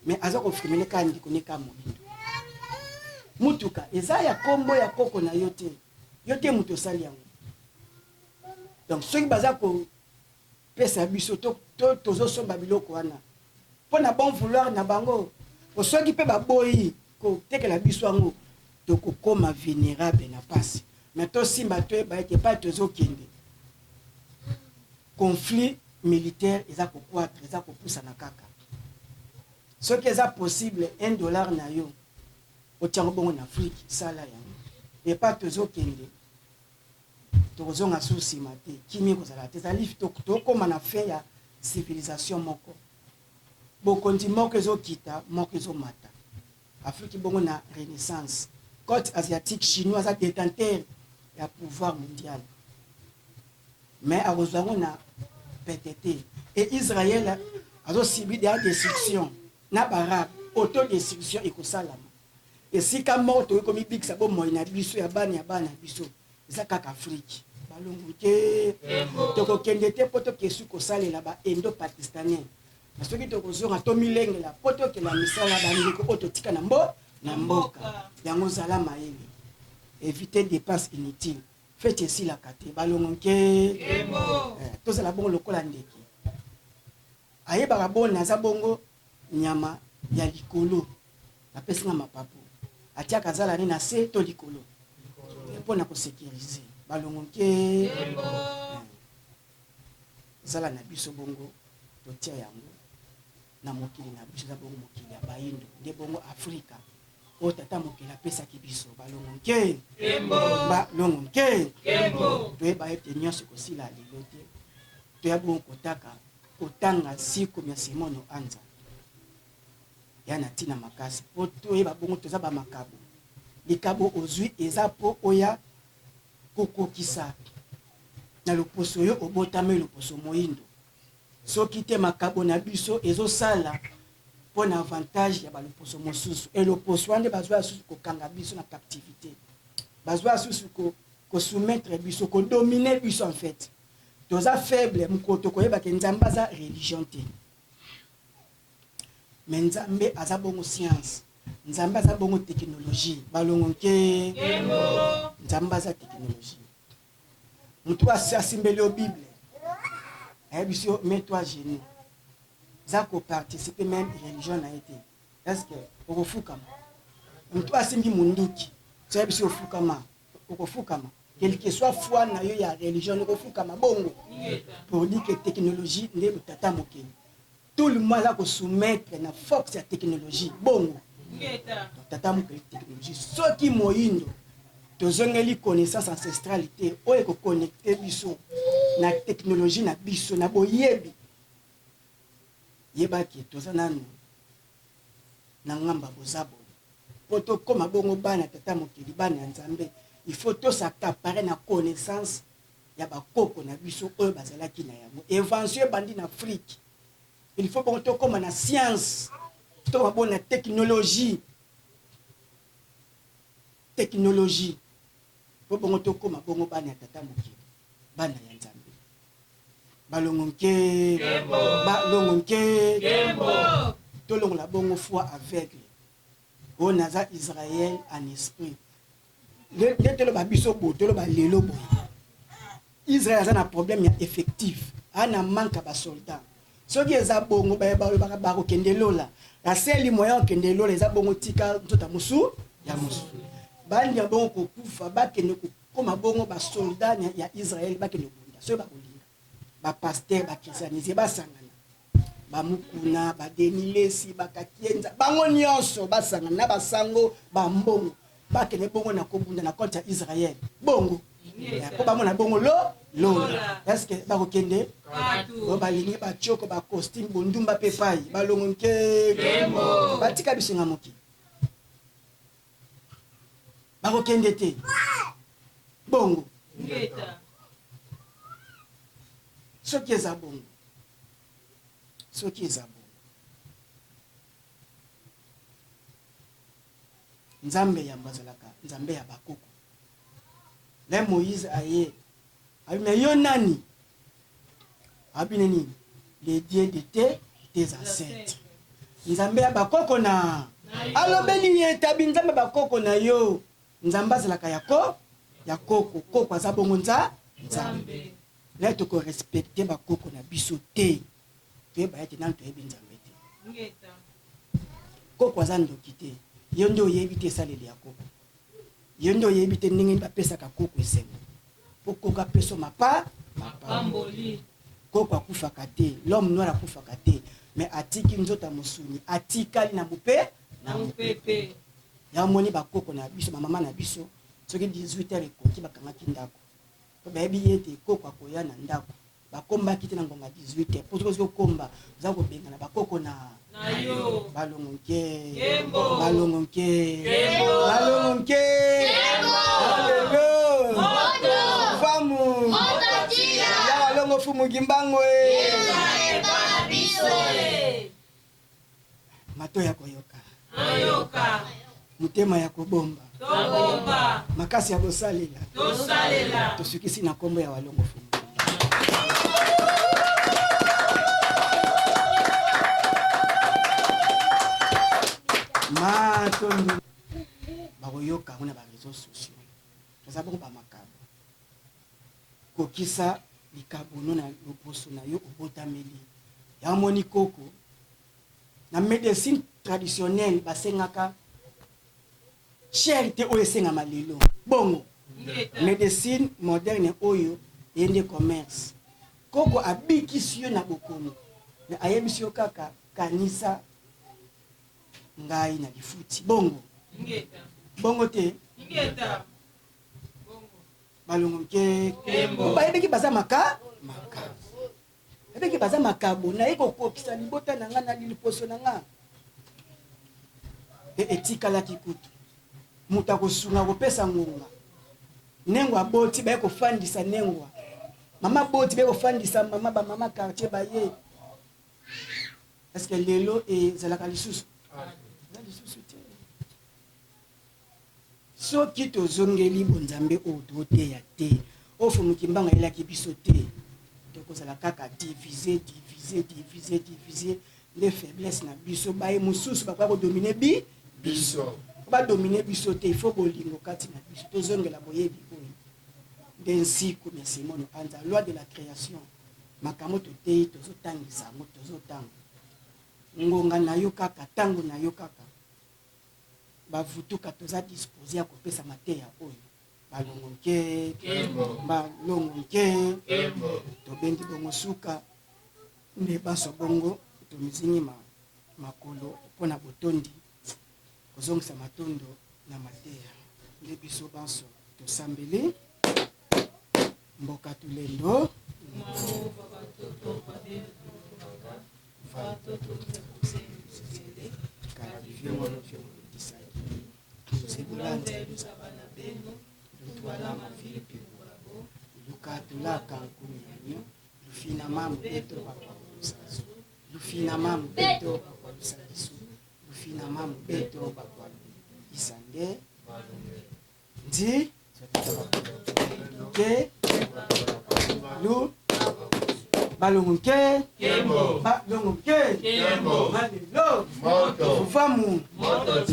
mais azako frimer kandi koneka mobindo mutuka eza ya kombo ya koko na yote muto sali yango donc ceux qui baza ko pesa biso tozo somba biloko wana pona bon vouloir na bango pour ceux qui pe ba boyi ko tekela biso yango to ko koma vulnérable na passe mais to simba to ba ke pas tozo kende conflit militaire eza ko croître eza ko poussa na kaka ce qui est possible $1 na yo au Tchangobon en Afrique, ça là, et pas toujours kende. Tozon a souci maté, qui m'y cause la tête, à l'if to comme on a fait la civilisation moko. Beaucoup de moko zo kita, moko zo mata. Afrique bongo na renaissance. Côte asiatique chinois a détenteur ya pouvoir mondial. Mais à Rosango na PTT et Israël a subi des destructions. Na barab autodestruction et kosalama. Et si ka morto comme big sabo moina biso ya bana biso. Ça kaka Afrique. Balongo ke to kende te poto kesu kosalela ba indo-pakistanais. Parce que to kozonga to milenge la poto ke la misala ba ndiko ototika na mboka. Yango zala maele. Éviter dépenses inutiles. Faites ici la kate balongo ke to zala bongo lokola ndeki. Aye ba bona za bongo nyama ya likolo. La pesinga mapapu. Atia kazala ni na se to likolo. Pour na ko sécuriser. Balongo ke zala na biso bongo to tia yango na mokili na biso za bongo mokili ya baindo de bongo Afrika o tata mokili apesa ki biso balongo ke balongo ke to e ba ete nyonso ko sila lelo te to ya bongo kotaka otanga siko ya Simono Anza ya na tina makasi po to e ba bongo to za ba makabo likabo ozui eza po oya kokokisa na loposo yo obotame loposo moindo soki te makabo na biso ezosala po na avantage ya baloposo mosusu et loposo ande bazwa susu kokanga biso na captivité bazwa susu ko soumettre biso ko dominer biso en fait toza faible mukoto koyeba ke nzambe aza religion te mais nzambe aza bongo science nzambe aza bongo technologie balongo ke nzambe aza technologie mutu asimbeli o bible bisio mets-toi genoux za ko participer même religion na été est-ce que okofukama mutu asimbi munduki ça bisio ofukama okofukama quel que soit foi na yo ya religion okofukama bongo pour dire que technologie nde tata mokili tout le monde a ko soumettre na force ya technologie bongo tata mokili technologie soki moyindo tozongeli connaissance ancestralité oyo ko connecter biso na technologie na biso na boyebi yeba ki toza nanu na ngamba bozabo poto koma bongo bana tata mokili bana nzambe il faut to s'accaparer na connaissance ya bakoko na biso oyo bazalaki na yango invention bandi na Afrique il faut bongo to koma na science to ba na technologie bongo to koma bongo bana tata mokili bana ya nzambe balongo ke to longo la bongo foi aveugle o naza Israël en esprit le telo ba biso bo telo ba lelo bo Israël a un problème ya effectif ana manka ba soldat soki eza bongo ba ko kende lola la seli moyen kende lola eza bongo tika tota musu ya musu bandi ya bongo kokufa bakende koma bongo ba soldat ya Israël bakende kunda so ba kolinga ba pasteur ba christianisé ba sangana ba mukuna ba denilesi ba kakienza bango nyonso ba sangana ba sango ba mbongo bakende bongo na kobunda na compte ya Israël bongo ko ba mona bongo lola est-ce que ba kokende o ba lingi ba choko ba costume bondumba pepai ba longo ke ba tika bisinga moki bako kende te bongo soki eza bongo nzambe ya mbazalaka nzambe ya bakoko le Moïse aye mais yo nani abine nini les dieux de tes ancêtres nzambe ya bakoko na alobeli etabi nzambe bakoko na yo nzambe azalaka ya koko aza bongo nzambe le toko respecter bakoko na biso te toyeba ete nani toyebi nzambe te koko aza ndoki te yo nde oyebi te esaleli ya koko yo nde oyebi te ndenge bapesaka koko esengo po koko apeso mapamboli koko akufaka te l'homme noir akufaka te mais atiki nzota mosuni atikali na mupepe ya moni bakoko na biso mama na biso soki 18h ekoki bakangaki ndako po bayebi ete koko akoya na ndako bakomba kiti na ngonga 18 pour que komba za ko benga na bakoko na yo balongo nke Kembo. balongo nke Kembo. balongo nke alelo Moto. famu Moto tia. ya balongo fumu gimbango mato ya koyoka Ayoka. mutema ya kobomba Tobomba. makasi ya kosalela Tosalela. tosukisi na kombo ya balongo fumu matondo bakoyoka ngo na bareseau sociaux toza bongo bamakabo kokisa likabono na loposo na yo obotameli ya moni koko na médecine traditionnelle basengaka charité oyo esengama lelo bongo médecine moderne oyo eyende commerce koko abikisi yo na bokono me ayebisi yo kaka kanisa ngai na lifuti bongo Ngeta. bongo te Ngeta. balongo nke Kembo. bayebeki baza makabo ebeki baza makabo naye kokokisa libota na nga na liposo na nga etikalaki kutu moto akosunga kopesa ngonga nengwa boti baye kofandisa nengwa mama boti baye kofandisa mama bamama quartier baye eske lelo ezalaka lisusu eza lisusu te soki tozongeli bonzambe oyo toteya te oyo mokimbanga elaki biso te tokozala kaka divise nde faiblesse na biso baye mosusu bakoya kodomine biso badomine biso te ifo bolingo kati na biso tozongela boyebi oyo nde nsiku na simono anza loi de la création makambo totei tozotangisa yango tozotanga ngonga na yo kaka ntango na yo kaka bavutuka toza dispose ya kopesa mateya oyo balongo nke balongo nke tobendi bongo suka nde baso bongo tomizingi makolo mpona botondi kozongisa matondo na mateya nde biso baso tosambeli mboka tulendo lukatulaka nkunyanyo lufina mamu beto bakwalusazo lufina mamu beto bakwalusa biso lufina mamu beto bakwaluisa nde ndi ke lu balongo nke balongo nke malelo fufamu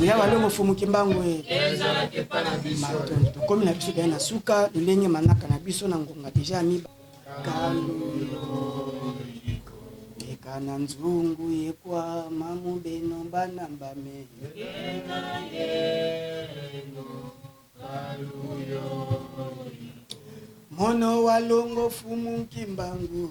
ya balongo fumu kimbango matondo tokomi na biso daye na suka lolenge manaka na biso na ngonga deja miba eka na nzungu yekwa mamu beno bana mbame mono walongo fumu kimbangu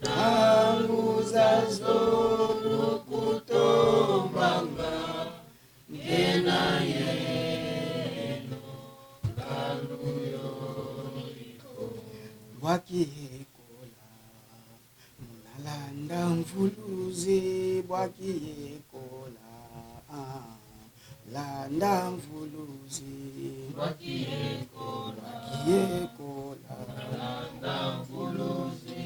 tangu za zoro kutombanga ngena yeno kaluyo bwaki ekola munalanda mvuluze bwaki ekola landa mvuluze bwaki ekola landa mvuluze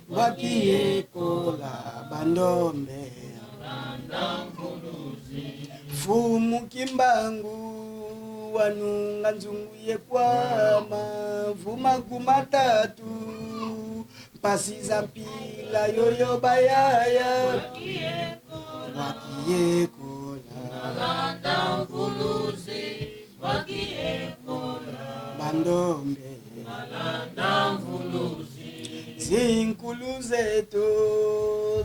bwaki ekola bandombe landa mvuluze fumu kimbangu wanunga nzungu yekwama vuma kumatatu mpasi za mpila yoyo bayaya wakiekola landa mvuluze wakiekola bandombe landa mvuluze zinkulu zetu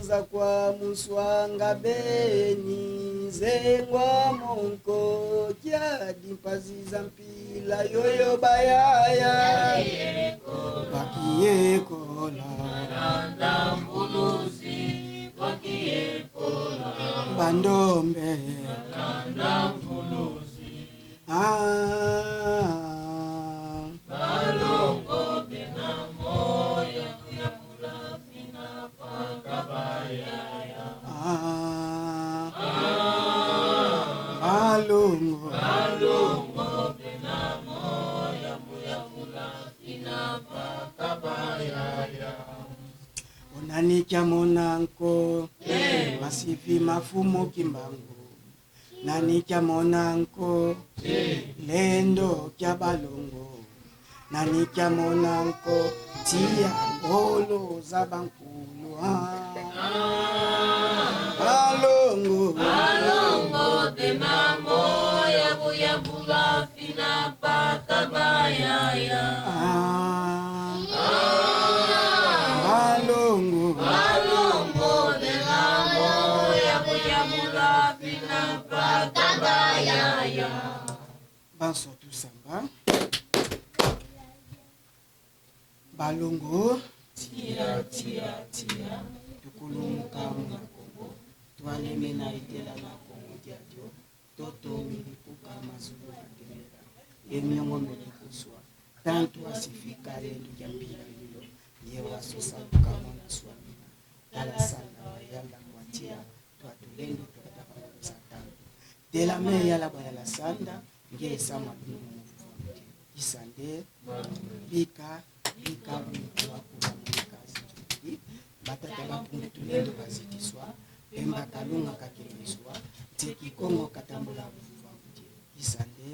za kwa muswanga beni zengwa monko kiadi mpazi za mpila yoyo bayaya wakiekola landa mvuluze wakiekola bandombe landa mvuluze nani kya monanko masifi mafumo kimbangu nani kya monanko lendo kya balongo nani kya monanko tia ngolo za bankulu balongo de mambo ya bula fina pata bayaya balongo de mambo ya bula fina pata bayaya. Banso tusamba balongo tia tukulumuka na Kongo tualeme na itela na Kongo diadio toto milikuka mazulu atemera emiongo melikuswa tantu asifika lendo ya mpira lilo yewa sosa kama na swamina tala sana yala kwatia tuatulendo tukataka kusatana tela me yala bayala sanda nge sama dumu isande bika mtu wakula mwikazi tuki batata bapungu tulendo bazitiswa pemba kalunga kakiliswa teki kongo katambula mvuva mtie isande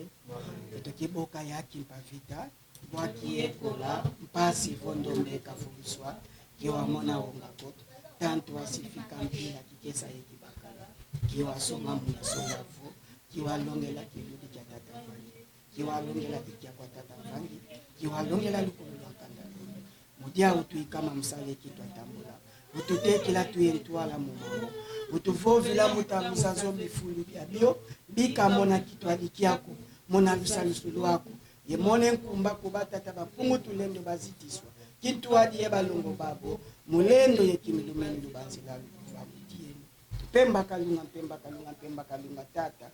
tokiboka yaki mpavita bwaki ekola mpasi vondombe kafuluswa kiwa mona wongako tanto asifika mpila kikesa yeki bakala kiwa songa muna songavu kiwa longela kiludi kya tata vangi kiwa longela ikia kwa tata vangi kiwa longela lukulu wakanda mudia utui kama msale kitwa tambula ututekela tuyentwala mumamo utuvovila mutalusa zombi fulu bia bio bika mona kitwali kiako mona lusalusulu wako yemone nkumba kubatata bapungu tulendo bazitiswa kitwali yebalongo babo mulendo yekimilumeni lubanzilalu vamutieni pemba kalunga tata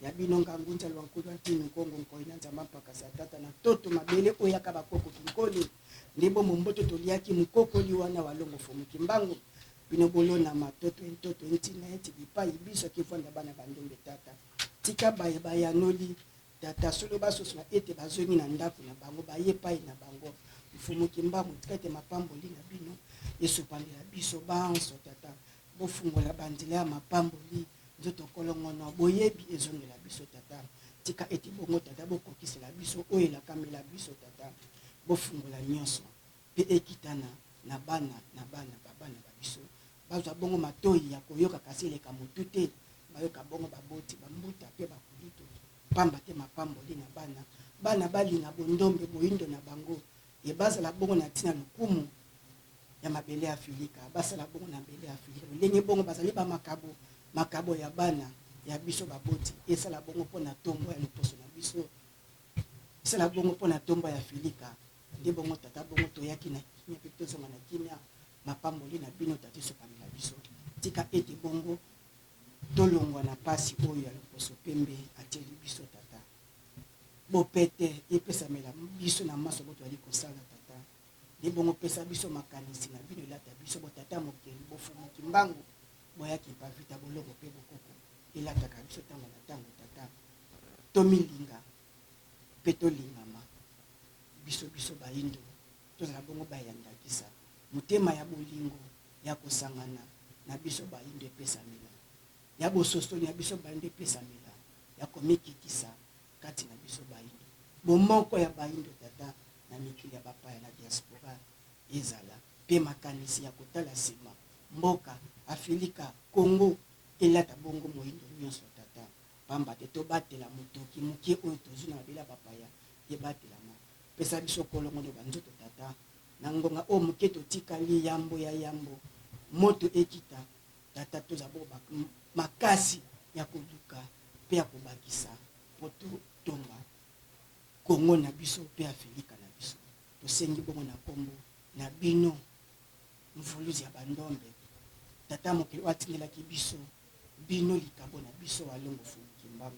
yabino ngangunja lwankulu antini nkongo nkoinanza mampaka sa tata na toto mabele oyaka bakoko kinkoli ndebo momboto toliaki mukokoli wana walongo fomuki mbangu bino bolona matoto entoto entina eti bipai biso kivanda bana bandombe tata tika baya noli tata solo basosona ete bazongi na ndako na bango baye pai na bango mfumuki mbangu tikate mapamboli na bino esopandela biso banso tata bofungola bandila ya mapamboli nzoto kolongono boyebi ezongela biso tata tika eti bongo tata bokokisela biso oyela kamela biso tata bofungola nyonso pe ekitana na bana babana babiso bazwa bongo matoi ya koyoka kaseleka motu te bayoka bongo baboti bambuta pe bakulito pamba te mapamboli na bana balinga bondombe boyindo na bango ebazala bongo na tina lukumu ya mabele ya Afrika basala bongo na bele ya Afrika lenge bongo bazali ba makabo ya bana ya biso baboti esala bongo pona tombo ya luposo na biso esala bongo pona tombo ya Afrika ndi bongo tata bongo toyaki na kimia pe tozonga na kimia mapamboli na bino tati sopamela biso tika ete bongo tolongwa na pasi oyo ya luposo pembe ateli biso tata bopete epesamela biso na maso boto ali kosala tata ndi bongo pesa biso makanisi na bino elata biso botata mokeli bofumuki mbangu boyaki pavita bolongo pe bokoko elataka biso tango na tango tata tomilinga pe tolingama biso bayindo tozala bongo bayandakisa mutema ya bolingo ya kosangana na biso bayindo epesamela ya bososoli ya biso bayindo epesamela ya komikikisa kati na biso bayindo bomoko ya bayindo tata na mikili ya bapaya na diaspora ezala pe makanisi ya kotala sima mboka Afrika Kongo elata bongo moyindo nyonso tata pamba te tobatela motoki mokie oyo tozuna babela bapaya ebatelama pesa biso kolongo de banzoto tata na ngonga o mokie totikali yambo ya yambo moto ekita tata tozabo makasi ya koduka pe ya kobakisa poto tonga Kongo na biso pe Afrika na biso tosengi bongo na kombo na bino mvuluzi ya bandombe tata mokili watingelaki biso bino likabo na biso walongo fumuki mbangu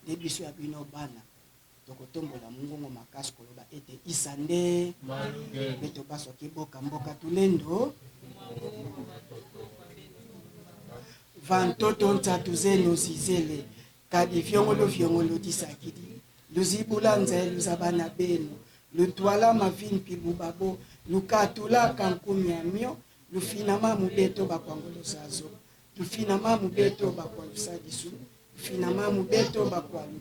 nde biso ya bino bana tokotombola mungongo makasi koloba ete isande mpe tobasoki boka mboka tulendo vantoto ntatu zenu zizele kadi vyongolo disakidi luzibula nze luzabana benu lutwala mavini pi bubabo lukatulaka nkumi ya mio lufinama mubeto bakwangolo sazo lufinama mubeto bakwalu sadisu lufinama mubeto bakwalu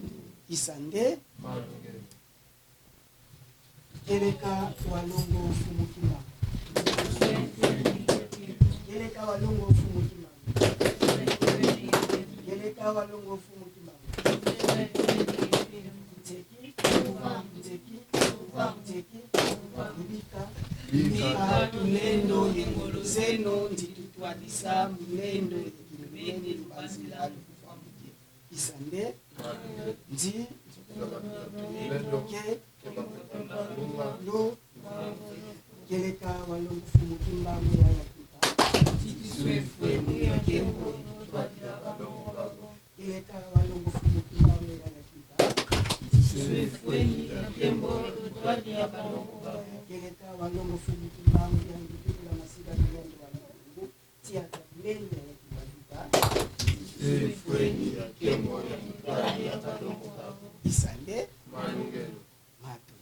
isande keleka walongo fumukima keleka walongo fumukima keleka walongo fumukima Ibika tunendo lingolo zeno nditutwadisa mulendo ekimene lubazila lukufamuke isande ndi ke lo keleka walongo fumukimba muyaya kita keleka walongo fumukimba muyaya kita keleka walongo fumukimba muyaya kita masida mulendo walongo tiata mulendo isande matu